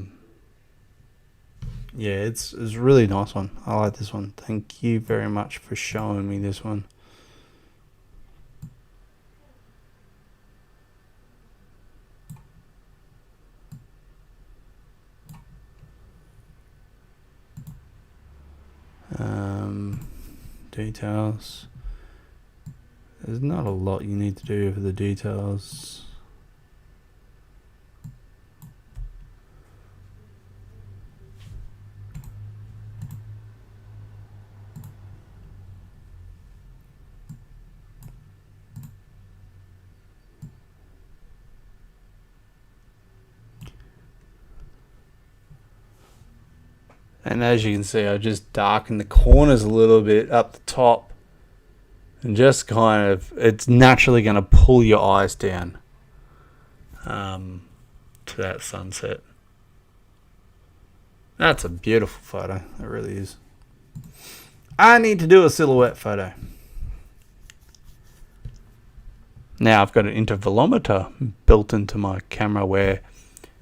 A: it's a really nice one. I like this one. Thank you very much for showing me this one. Details. There's not a lot you need to do for the details. And as you can see, I just darkened the corners a little bit up the top. And just kind of, it's naturally going to pull your eyes down to that sunset. That's a beautiful photo. It really is. I need to do a silhouette photo. Now I've got an intervalometer built into my camera where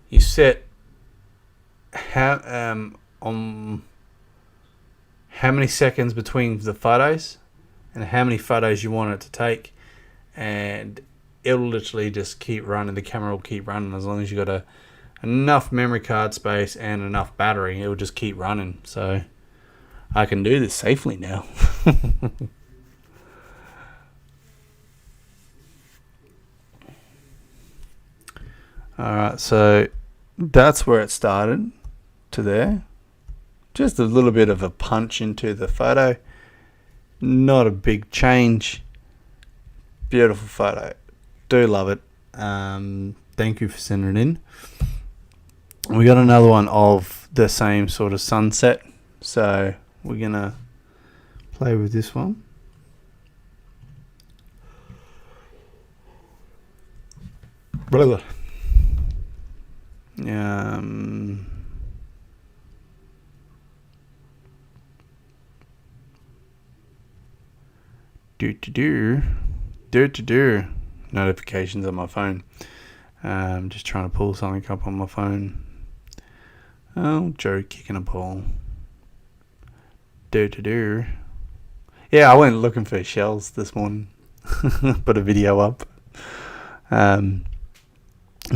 A: you set how many seconds between the photos and how many photos you want it to take, and it'll literally just keep running. The camera will keep running as long as you got enough memory card space and enough battery. It will just keep running. So I can do this safely now. Alright, so that's where it started to there. Just a little bit of a punch into the photo. Not a big change. Beautiful photo. Do love it. Thank you for sending it in. We got another one of the same sort of sunset. So we're going to play with this one. Brother. Notifications on my phone. Just trying to pull something up on my phone. Oh, Joe kicking a ball. Yeah, I went looking for shells this morning. Put a video up.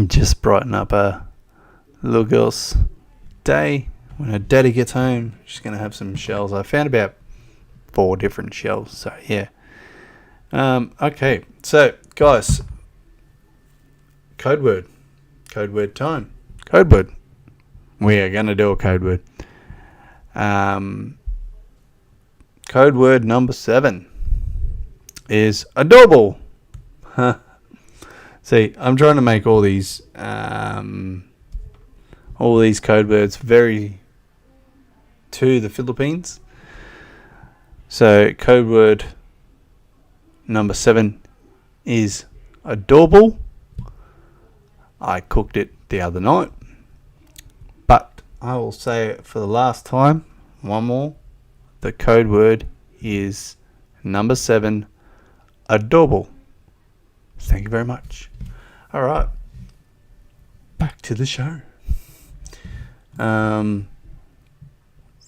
A: Just brighten up a little girl's day. When her daddy gets home, she's going to have some shells. I found about 4 different shells. So, yeah. Okay. So, guys. Code word. Code word time. Code word. We are going to do a code word. Code word number 7 is adorable. See, I'm trying to make all these code words very to the Philippines. So code word number 7 is adorable. I cooked it the other night, but I will say it for the last time, one more. The code word is number 7, adorable. Thank you very much. All right, back to the show. Now,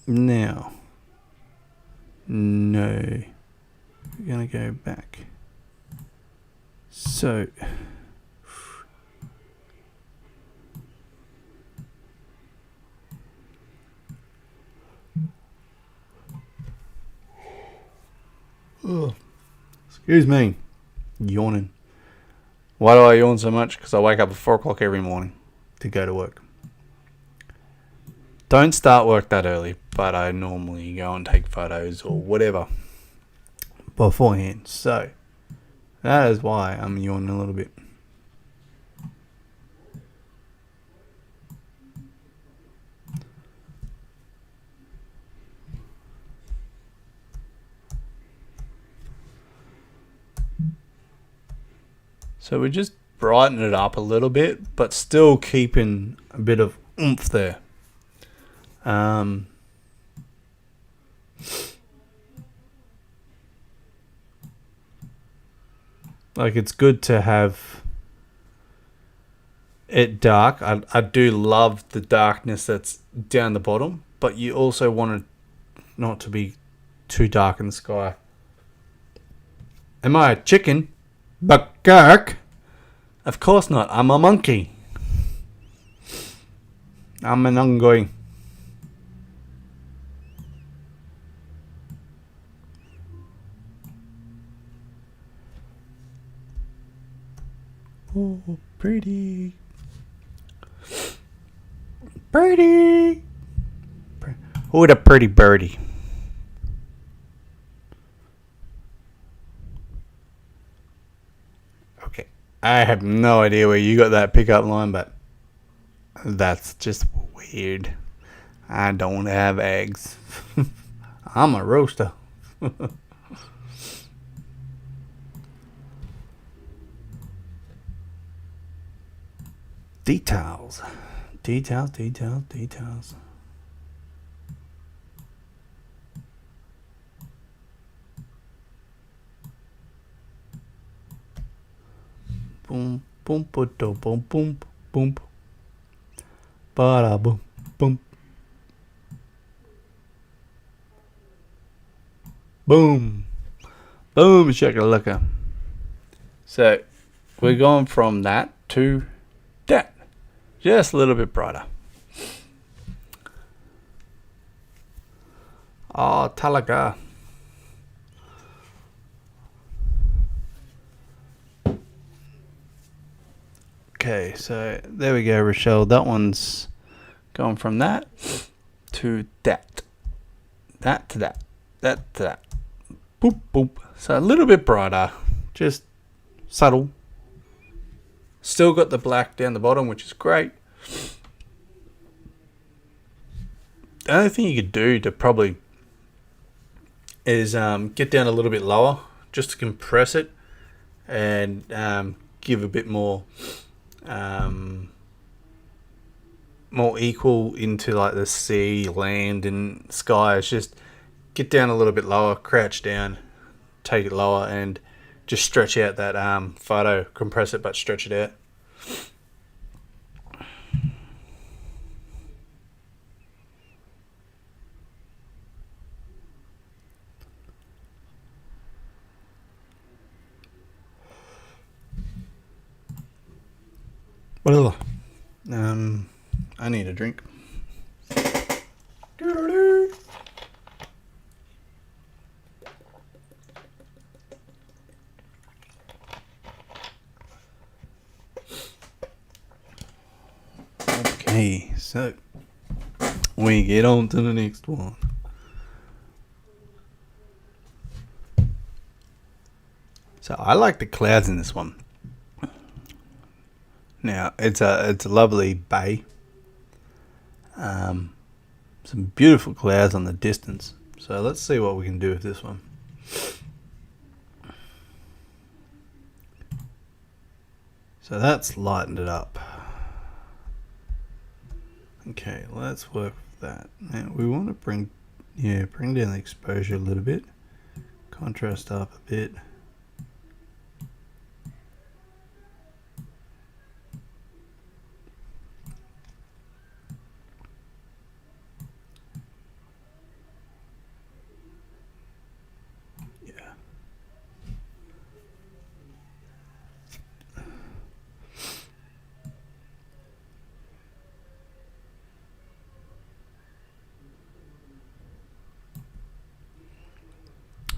A: no, we're gonna go back. So, excuse me, yawning. Why do I yawn so much? Because I wake up at 4 o'clock every morning to go to work. Don't start work that early, but I normally go and take photos or whatever beforehand. So that is why I'm yawning a little bit. So we just brighten it up a little bit, but still keeping a bit of oomph there. Like, it's good to have it dark. I do love the darkness that's down the bottom, but you also want it not to be too dark in the sky. Am I a chicken? Bukkak? Of course not. I'm a monkey. I'm an ongoing. Oh, pretty. Birdie. Oh, the pretty birdie. Okay. I have no idea where you got that pickup line, but that's just weird. I don't have eggs. I'm a roaster. Details. Details, details, details. Boom, boom, boom, boom, boom, boom. Ba boom, boom. Boom. Boom, shakalaka. So, we're going from that to that. Just a little bit brighter. Oh, talaga. Okay, so there we go, Rochelle. That one's going from that to that. That to that. That to that. Boop, boop. So a little bit brighter. Just subtle. Still got the black down the bottom, which is great. The only thing you could do to probably is get down a little bit lower just to compress it and give a bit more more equal into like the sea, land and sky. It's just get down a little bit lower, crouch down, take it lower and just stretch out that photo, compress it but stretch it out. I need a drink. Okay, so we get on to the next one. So I like the clouds in this one. Now it's a lovely bay. Some beautiful clouds on the distance. So let's see what we can do with this one. So that's lightened it up. Okay, let's work with that. Now we want to bring down the exposure a little bit. Contrast up a bit.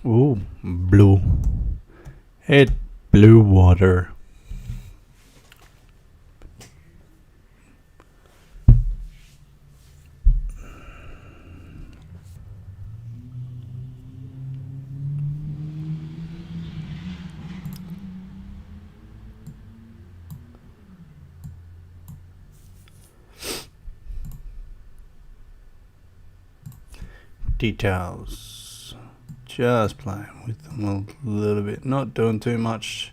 A: Ooh, blue. It blue water. Details. Just playing with them a little bit, not doing too much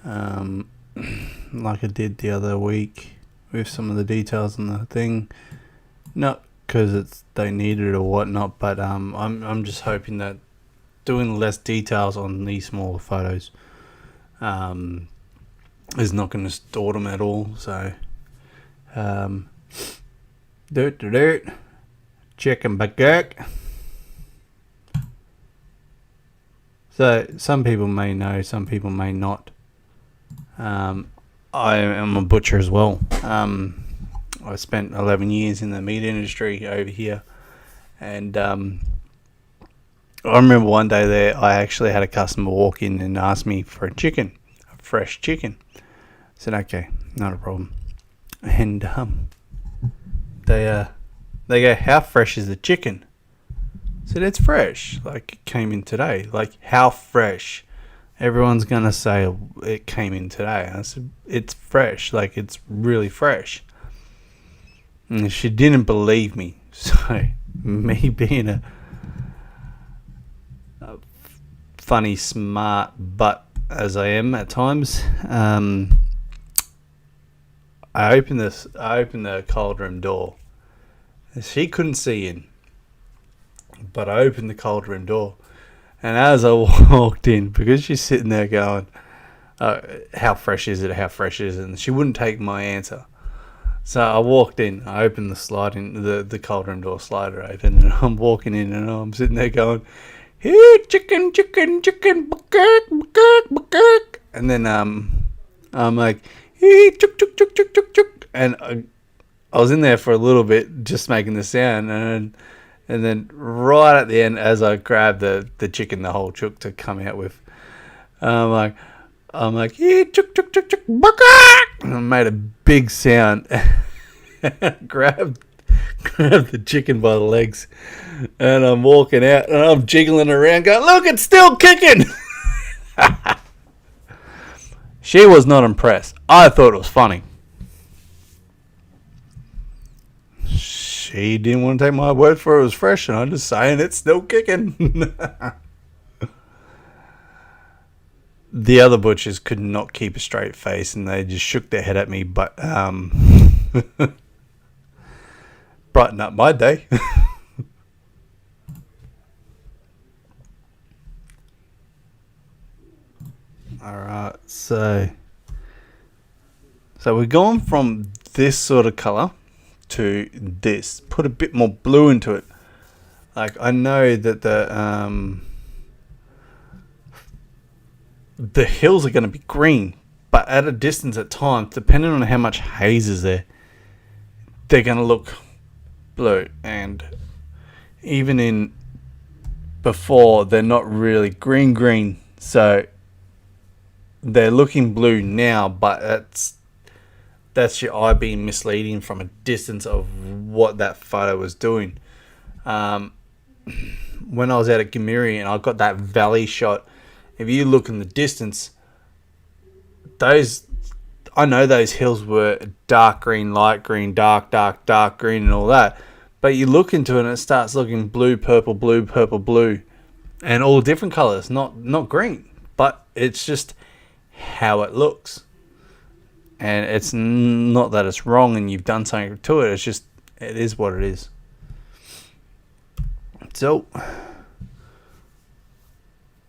A: like I did the other week with some of the details on the thing. Not because they needed it or whatnot, but I'm just hoping that doing less details on these smaller photos is not going to distort them at all. So, chicken baguette. So some people may know, some people may not. I am a butcher as well. I spent 11 years in the meat industry over here, and I remember one day there I actually had a customer walk in and ask me for a fresh chicken. I said, okay, not a problem. And they go, how fresh is the chicken? I said, it's fresh, like it came in today. Like, how fresh? Everyone's gonna say it came in today. I said, it's fresh, like it's really fresh. And she didn't believe me. So me being a funny, smart butt as I am at times, I opened the cold room door. She couldn't see in, but I opened the cold room door, and as I walked in, because she's sitting there going, how fresh is it, how fresh is it, and she wouldn't take my answer. So I walked in, I opened the cold room door slider open, and I'm walking in, and I'm sitting there going, hey, chicken, bukkak, and then I'm like, hey, chuk, and I was in there for a little bit, just making the sound, and then right at the end, as I grabbed the chicken, the whole chook to come out with, I'm like, yeah, chook, bukkak, and I made a big sound, grabbed the chicken by the legs, and I'm walking out, and I'm jiggling around, going, look, it's still kicking. She was not impressed. I thought it was funny. She didn't want to take my word for it was fresh, and I'm just saying it's still kicking. The other butchers could not keep a straight face, and they just shook their head at me, but brighten up my day. Alright, so we're going from this sort of colour to this. Put a bit more blue into it. Like, I know that the hills are going to be green, but at a distance at times, depending on how much haze is there, they're going to look blue. And even in before, they're not really green, so they're looking blue now, but that's your eye being misleading from a distance of what that photo was doing. When I was out at Gamiri and I got that valley shot, if you look in the distance, I know those hills were dark green, light green, dark green, and all that. But you look into it and it starts looking blue, purple, and all different colors, not green, but it's just how it looks. And it's not that it's wrong and you've done something to it. It's just, it is what it is. So,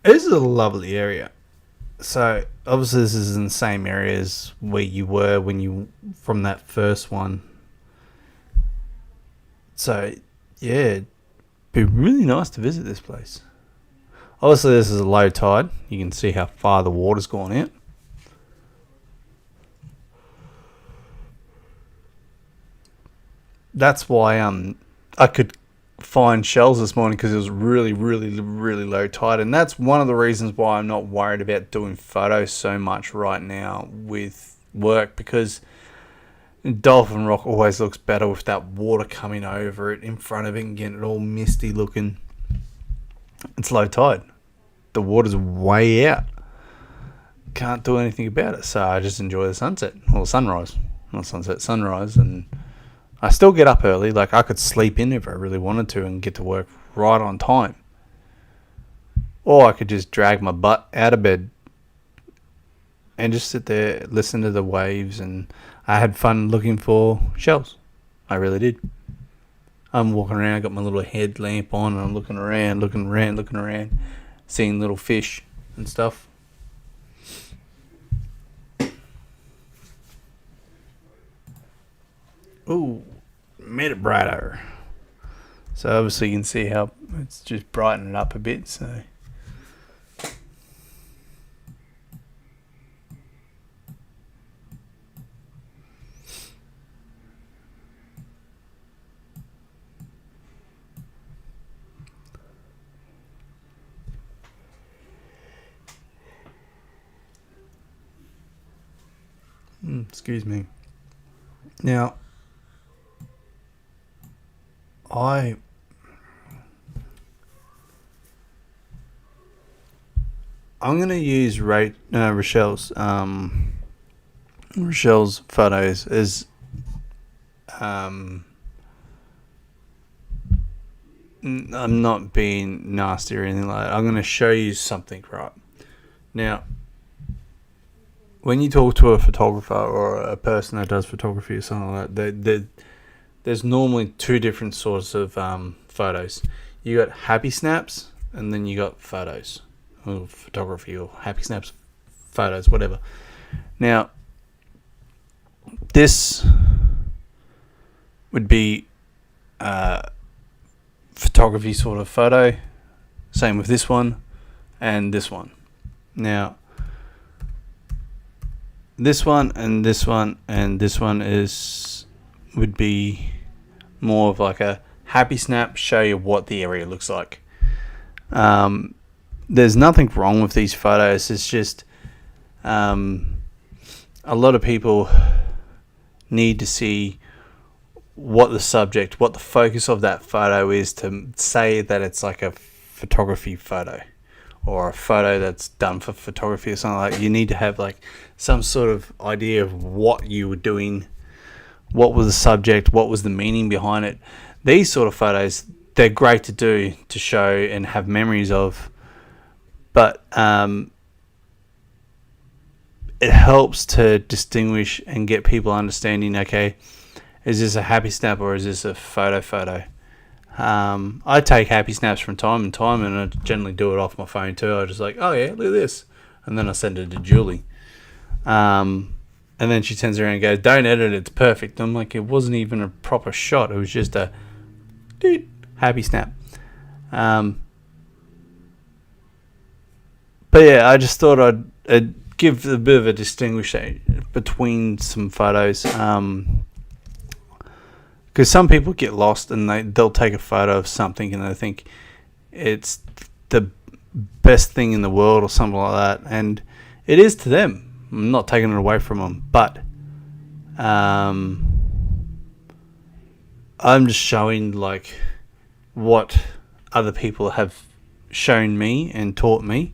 A: this is a lovely area. So, obviously this is in the same area as where you were from that first one. So, yeah, it'd be really nice to visit this place. Obviously this is a low tide. You can see how far the water's gone out. That's why I could find shells this morning, because it was really low tide, and that's one of the reasons why I'm not worried about doing photos so much right now with work, because Dolphin Rock always looks better with that water coming over it, in front of it, and getting it all misty looking. It's low tide. The water's way out. Can't do anything about it, so I just enjoy the sunset, or sunrise. Not sunset, sunrise, and I still get up early. Like, I could sleep in if I really wanted to and get to work right on time. Or I could just drag my butt out of bed and just sit there, listen to the waves, and I had fun looking for shells. I really did. I'm walking around, got my little headlamp on, and I'm looking around, seeing little fish and stuff. Ooh, made it brighter. So obviously you can see how it's just brightened it up a bit. So excuse me. Now I'm gonna use Rochelle's photos as I'm not being nasty or anything like that. I'm gonna show you something right now. When you talk to a photographer or a person that does photography or something like that, there's normally two different sorts of photos. You got happy snaps, and then you got photos, or photography, or happy snaps, photos, whatever. Now, this would be photography sort of photo. Same with this one and this one. Now, this one and this one and this one would be more of like a happy snap, show you what the area looks like. There's nothing wrong with these photos. It's just a lot of people need to see what the subject, what the focus of that photo is, to say that it's like a photography photo or a photo that's done for photography or something like that. You need to have like some sort of idea of what you were doing, what was the subject, what was the meaning behind it. These sort of photos, they're great to do, to show and have memories of, but it helps to distinguish and get people understanding, okay, is this a happy snap or is this a photo? I take happy snaps from time to time, and I generally do it off my phone too. I just like, oh yeah, look at this, and then I send it to Julie. And then she turns around and goes, don't edit it, it's perfect. I'm like, it wasn't even a proper shot. It was just a happy snap. But yeah, I just thought I'd give a bit of a distinguishing between some photos. Because some people get lost and they'll take a photo of something and they think it's the best thing in the world or something like that. And it is to them. I'm not taking it away from them. But I'm just showing like what other people have shown me and taught me.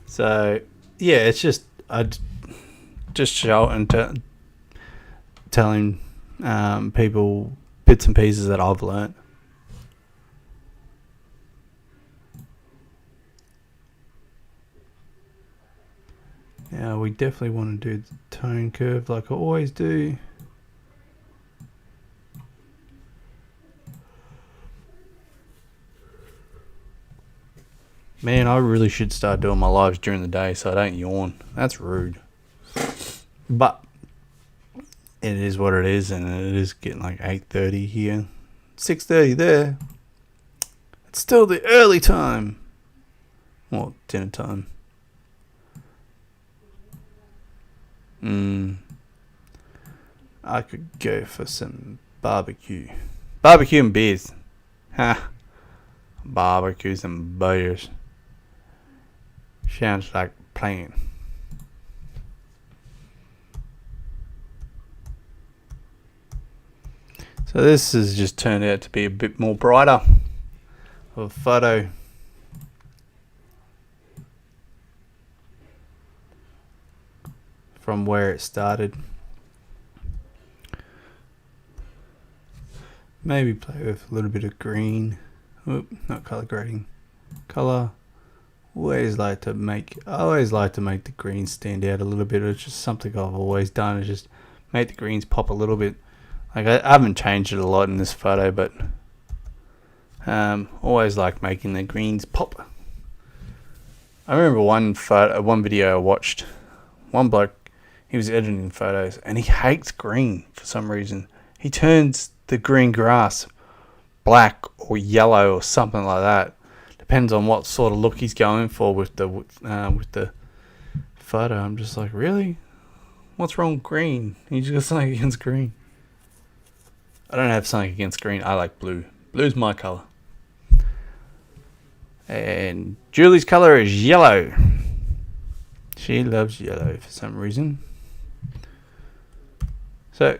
A: So yeah, it's just I'd just show and telling people bits and pieces that I've learnt. Now we definitely want to do the tone curve like I always do. Man, I really should start doing my lives during the day so I don't yawn. That's rude. But it is what it is, and it is getting like 8:30 here. 6:30 there. It's still the early time. Well, dinner time. I could go for some barbecue. Barbecue and beers. Ha. Barbecues and beers. Sounds like playing. So this has just turned out to be a bit more brighter of a photo. From where it started. Maybe play with a little bit of green Not color grading. Color. I always like to make the greens stand out a little bit. It's just something I've always done, is just make the greens pop a little bit. Like I haven't changed it a lot in this photo, but always like making the greens pop. I remember one video I watched. One bloke, he was editing photos, and he hates green for some reason. He turns the green grass black or yellow or something like that. Depends on what sort of look he's going for with the photo. I'm just like, really? What's wrong with green? You just got something against green? I don't have something against green. I like blue. Blue's my color. And Julie's color is yellow. She loves yellow for some reason. So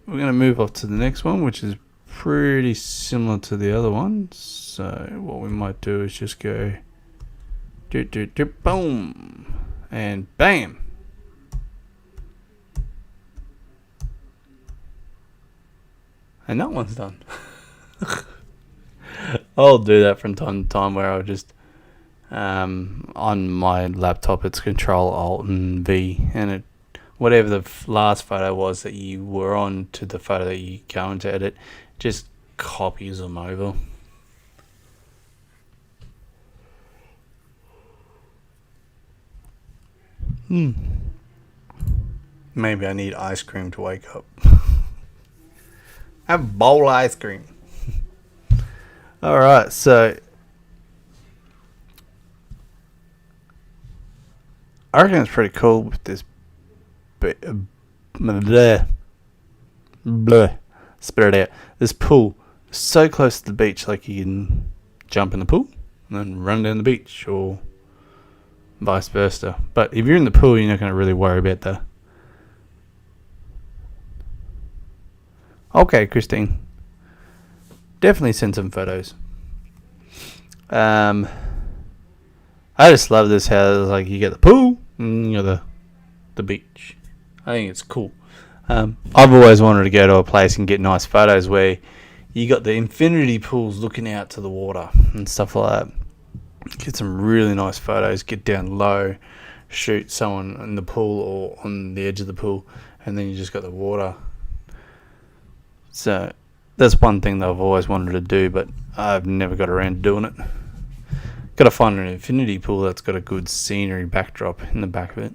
A: we're going to move off to the next one, which is pretty similar to the other one. So what we might do is just go boom and bam. And that one's done. I'll do that from time to time, where I'll just on my laptop it's Control Alt and V, and it whatever the last photo was that you were on to the photo that you go into edit, just copies them over. Maybe I need ice cream to wake up. Have a bowl of ice cream. Alright, so I reckon it's pretty cool with this spit it out. This pool is so close to the beach, like you can jump in the pool and then run down the beach, or vice versa. But if you're in the pool, you're not going to really worry about that. Okay, Christine. Definitely send some photos. I just love this, how like you get the pool and you got the beach. I think it's cool. I've always wanted to go to a place and get nice photos where you got the infinity pools looking out to the water and stuff like that. Get some really nice photos, get down low, shoot someone in the pool or on the edge of the pool, and then you just got the water. So that's one thing that I've always wanted to do, but I've never got around to doing it. Got to find an infinity pool that's got a good scenery backdrop in the back of it.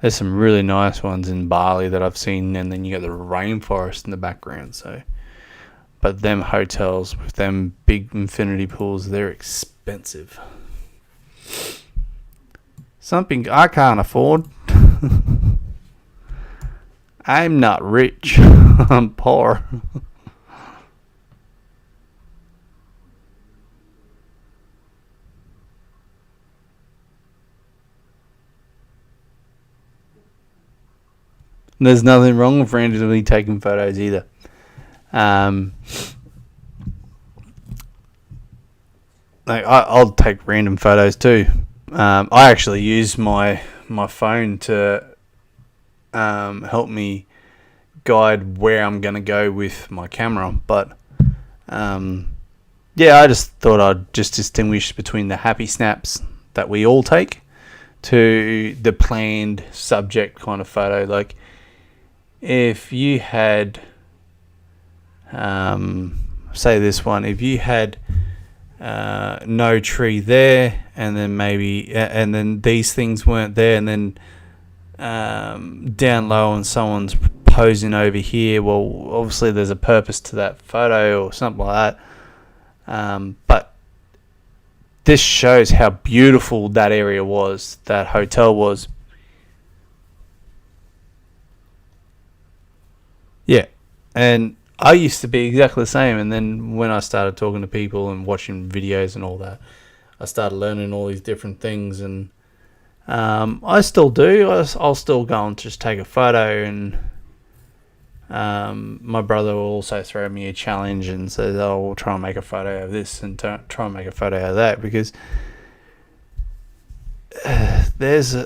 A: There's some really nice ones in Bali that I've seen, and then you got the rainforest in the background. So, but them hotels with them big infinity pools, they're expensive. Something I can't afford. I'm not rich. I'm poor. There's nothing wrong with randomly taking photos either. Like I'll take random photos too. I actually use my phone to help me guide where I'm going to go with my camera. But yeah, I just thought I'd just distinguish between the happy snaps that we all take to the planned subject kind of photo. Like if you had, say this one, if you had no tree there, and then maybe, and then these things weren't there, and then down low and someone's posing over here, well, obviously there's a purpose to that photo or something like that. But this shows how beautiful that area was, that hotel was. Yeah, and I used to be exactly the same, and then when I started talking to people and watching videos and all that, I started learning all these different things, and I still do. I'll still go and just take a photo, and my brother will also throw me a challenge and says, "Oh, we'll try and make a photo of this and try and make a photo of that," because there's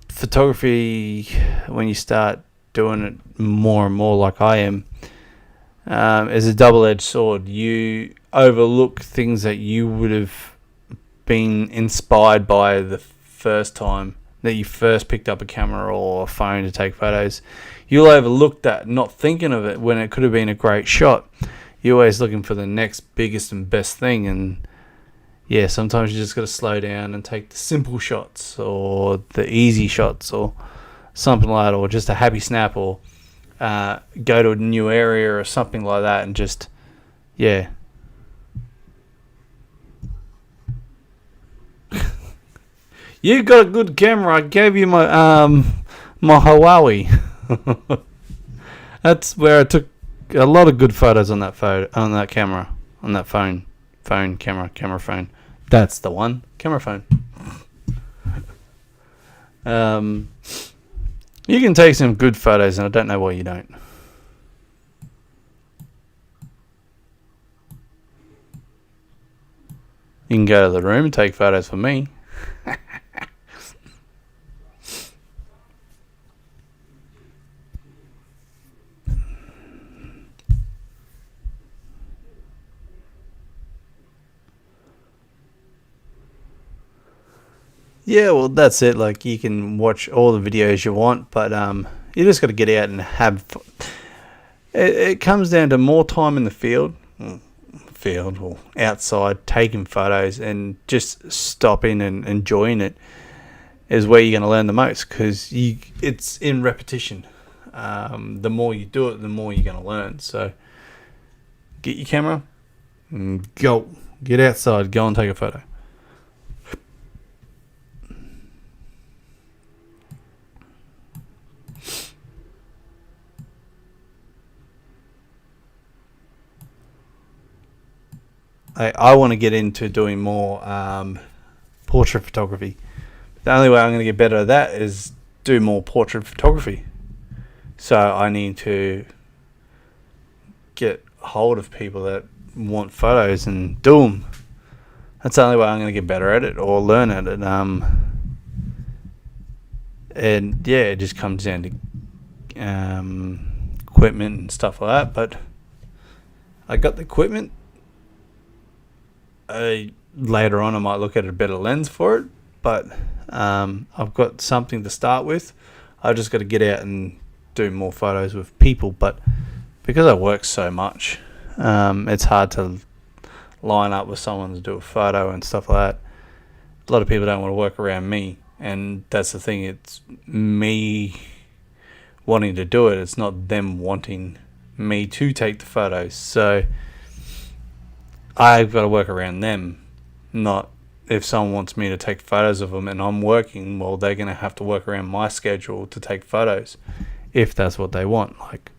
A: photography when you start doing it more and more, like I am. is a double-edged sword. You overlook things that you would have been inspired by the first time that you first picked up a camera or a phone to take photos. You'll overlook that, not thinking of it when it could have been a great shot. You're always looking for the next biggest and best thing, and yeah, sometimes you just got to slow down and take the simple shots or the easy shots or something like that, or just a happy snap, or go to a new area or something like that, and just, yeah. You got a good camera. I gave you my my Huawei. That's where I took a lot of good photos on that camera, on that phone. Camera phone. That's the one. Camera phone. You can take some good photos, and I don't know why you don't. You can go to the room and take photos for me. Yeah, well, that's it. Like, you can watch all the videos you want, but you just got to get out and have fun. It comes down to more time in the field or outside taking photos, and just stopping and enjoying it is where you're going to learn the most, because it's in repetition. The more you do it, the more you're going to learn. So get your camera and go. Get outside, go and take a photo. I want to get into doing more portrait photography. The only way I'm going to get better at that is do more portrait photography. So I need to get hold of people that want photos and do them. That's the only way I'm going to get better at it or learn at it. And yeah, it just comes down to equipment and stuff like that. But I got the equipment. Later on I might look at a better lens for it, but I've got something to start with. I've just got to get out and do more photos with people, but because I work so much, it's hard to line up with someone to do a photo and stuff like that. A lot of people don't want to work around me, and that's the thing. It's me wanting to do it. It's not them wanting me to take the photos. So I've got to work around them, not if someone wants me to take photos of them and I'm working, well, they're going to have to work around my schedule to take photos if that's what they want. Like,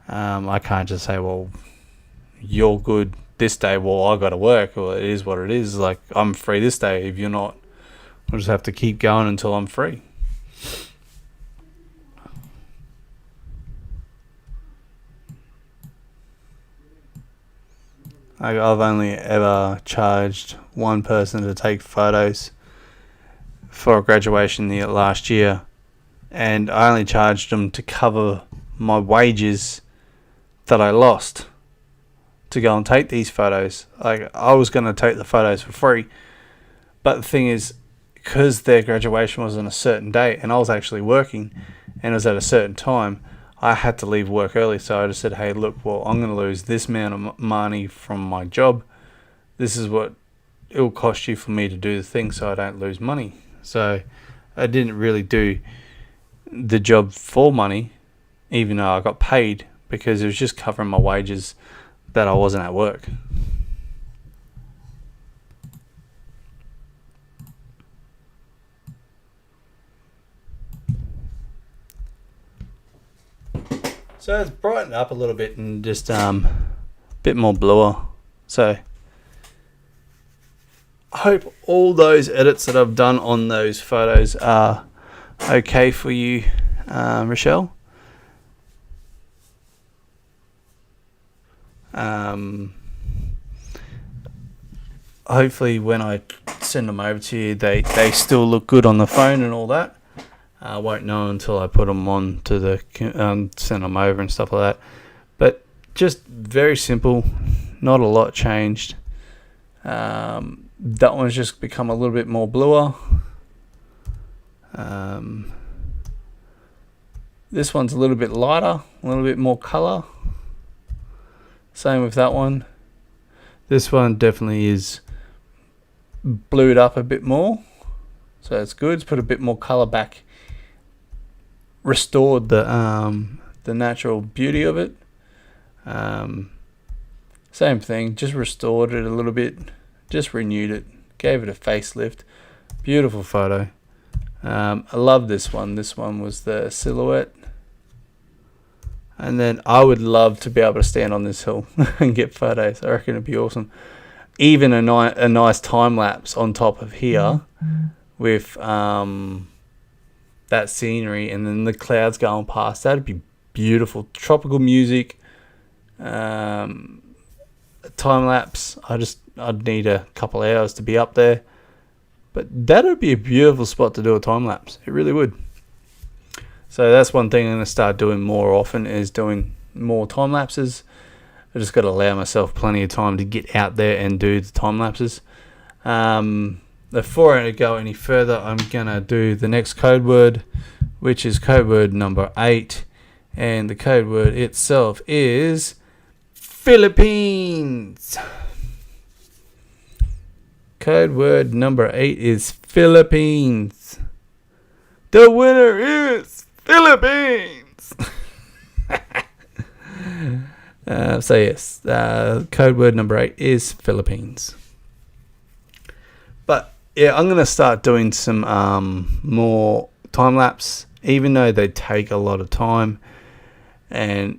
A: I can't just say, well, you're good this day, well, I got to work. Well, it is what it is. Like, I'm free this day. If you're not, I'll just have to keep going until I'm free. I've only ever charged one person to take photos for a graduation last year, and I only charged them to cover my wages that I lost to go and take these photos. Like, I was going to take the photos for free, but the thing is, because their graduation was on a certain date and I was actually working and it was at a certain time, I had to leave work early. So I just said, hey, look, well, I'm going to lose this amount of money from my job. This is what it will cost you for me to do the thing so I don't lose money. So I didn't really do the job for money, even though I got paid, because it was just covering my wages that I wasn't at work. So it's brightened up a little bit and just a bit more bluer. So I hope all those edits that I've done on those photos are okay for you, Rochelle. Hopefully when I send them over to you, they still look good on the phone and all that. I won't know until I put them on to the send them over and stuff like that. But just very simple, not a lot changed. That one's just become a little bit more bluer. This one's a little bit lighter, a little bit more color. Same with that one. This one definitely is blued up a bit more, so it's good. It's put a bit more color back, restored the natural beauty of it. Same thing, just restored it a little bit, just renewed it, gave it a facelift. Beautiful photo. I love this one. This one was the silhouette. And then I would love to be able to stand on this hill and get photos. I reckon it'd be awesome. Even a nice time lapse on top of here with that scenery and then the clouds going past. That'd be beautiful. Tropical music. Time lapse. I'd need a couple hours to be up there. But that'd be a beautiful spot to do a time lapse. It really would. So that's one thing I'm going to start doing more often, is doing more time lapses. I just got to allow myself plenty of time to get out there and do the time lapses. Before I go any further, I'm going to do the next code word, which is code word number 8. And the code word itself is Philippines. Code word number 8 is Philippines. The winner is Philippines. So yes, code word number 8 is Philippines. But yeah, I'm gonna start doing some more time lapse, even though they take a lot of time, and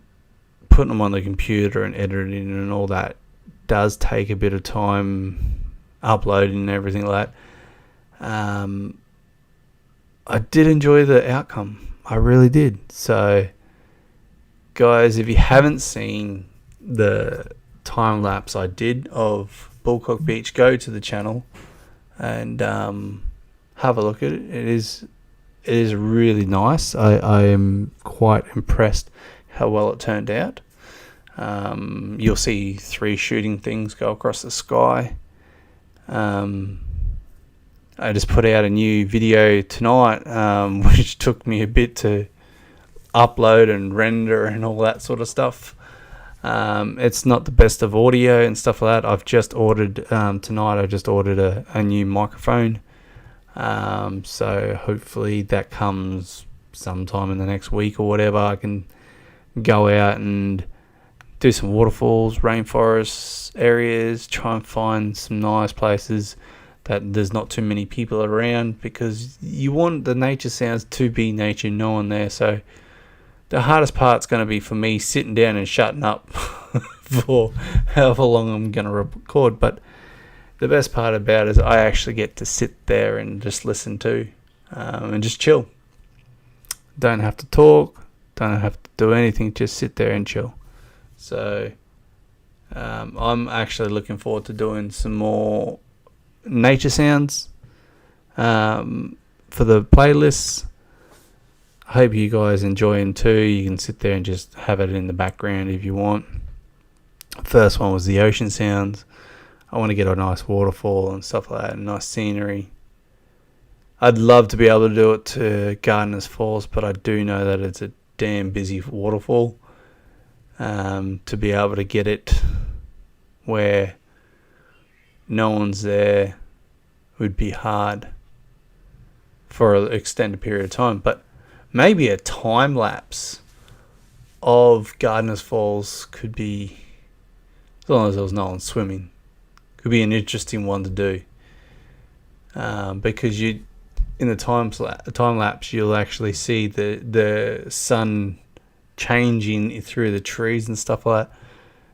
A: putting them on the computer and editing and all that does take a bit of time, uploading and everything like that. I did enjoy the outcome. I really did. So, guys, if you haven't seen the time lapse I did of Bullcock Beach, go to the channel and have a look at it. It is really nice. I am quite impressed how well it turned out. You'll see 3 shooting things go across the sky. I just put out a new video tonight, which took me a bit to upload and render and all that sort of stuff. It's not the best of audio and stuff like that. I've just ordered tonight. I just ordered a new microphone. So hopefully that comes sometime in the next week or whatever. I can go out and do some waterfalls, rainforests areas, try and find some nice places that there's not too many people around, because you want the nature sounds to be nature, no one there. So the hardest part's going to be for me sitting down and shutting up for however long I'm going to record. But the best part about it is I actually get to sit there and just listen to and just chill. Don't have to talk, don't have to do anything, just sit there and chill. So I'm actually looking forward to doing some more nature sounds for the playlists. I hope you guys enjoy them too. You can sit there and just have it in the background if you want. First one was the ocean sounds. I want to get a nice waterfall and stuff like that, nice scenery. I'd love to be able to do it to Gardeners Falls, but I do know that it's a damn busy waterfall. To be able to get it where no one's there would be hard for an extended period of time. But maybe a time lapse of Gardeners Falls could be, as long as there was no one swimming, could be an interesting one to do. Because in the time lapse you'll actually see the sun changing through the trees and stuff like that.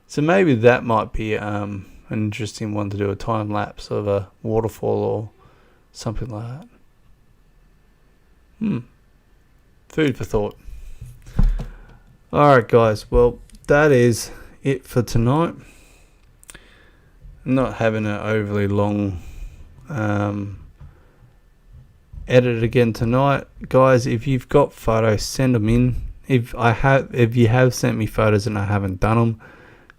A: So maybe that might be an interesting one to do, a time lapse of a waterfall or something like that. Food for thought. Alright guys, well that is it for tonight. I'm not having an overly long edit again tonight. Guys, if you've got photos, send them in. If you have sent me photos and I haven't done them,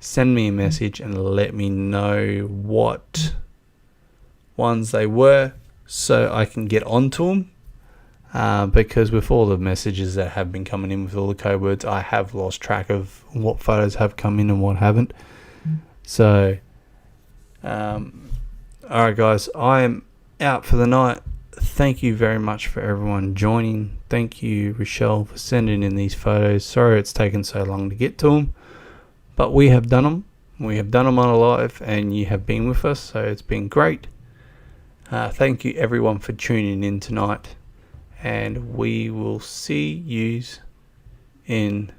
A: send me a message and let me know what ones they were, so I can get onto them. Because with all the messages that have been coming in with all the code words, I have lost track of what photos have come in and what haven't. So, alright guys, I am out for the night. Thank you very much for everyone joining. Thank you, Rochelle, for sending in these photos. Sorry it's taken so long to get to them, but we have done them. We have done them on a live, and you have been with us, so it's been great. Thank you everyone for tuning in tonight, and we will see yous in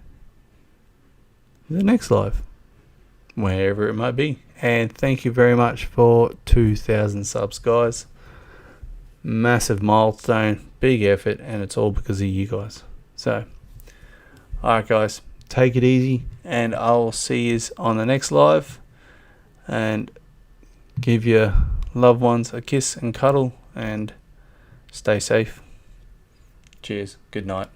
A: the next live, wherever it might be. And thank you very much for 2,000 subs, guys. Massive milestone, big effort, and it's all because of you guys. So, alright guys, take it easy, and I'll see you on the next live, and give your loved ones a kiss and cuddle, and stay safe. Cheers, good night.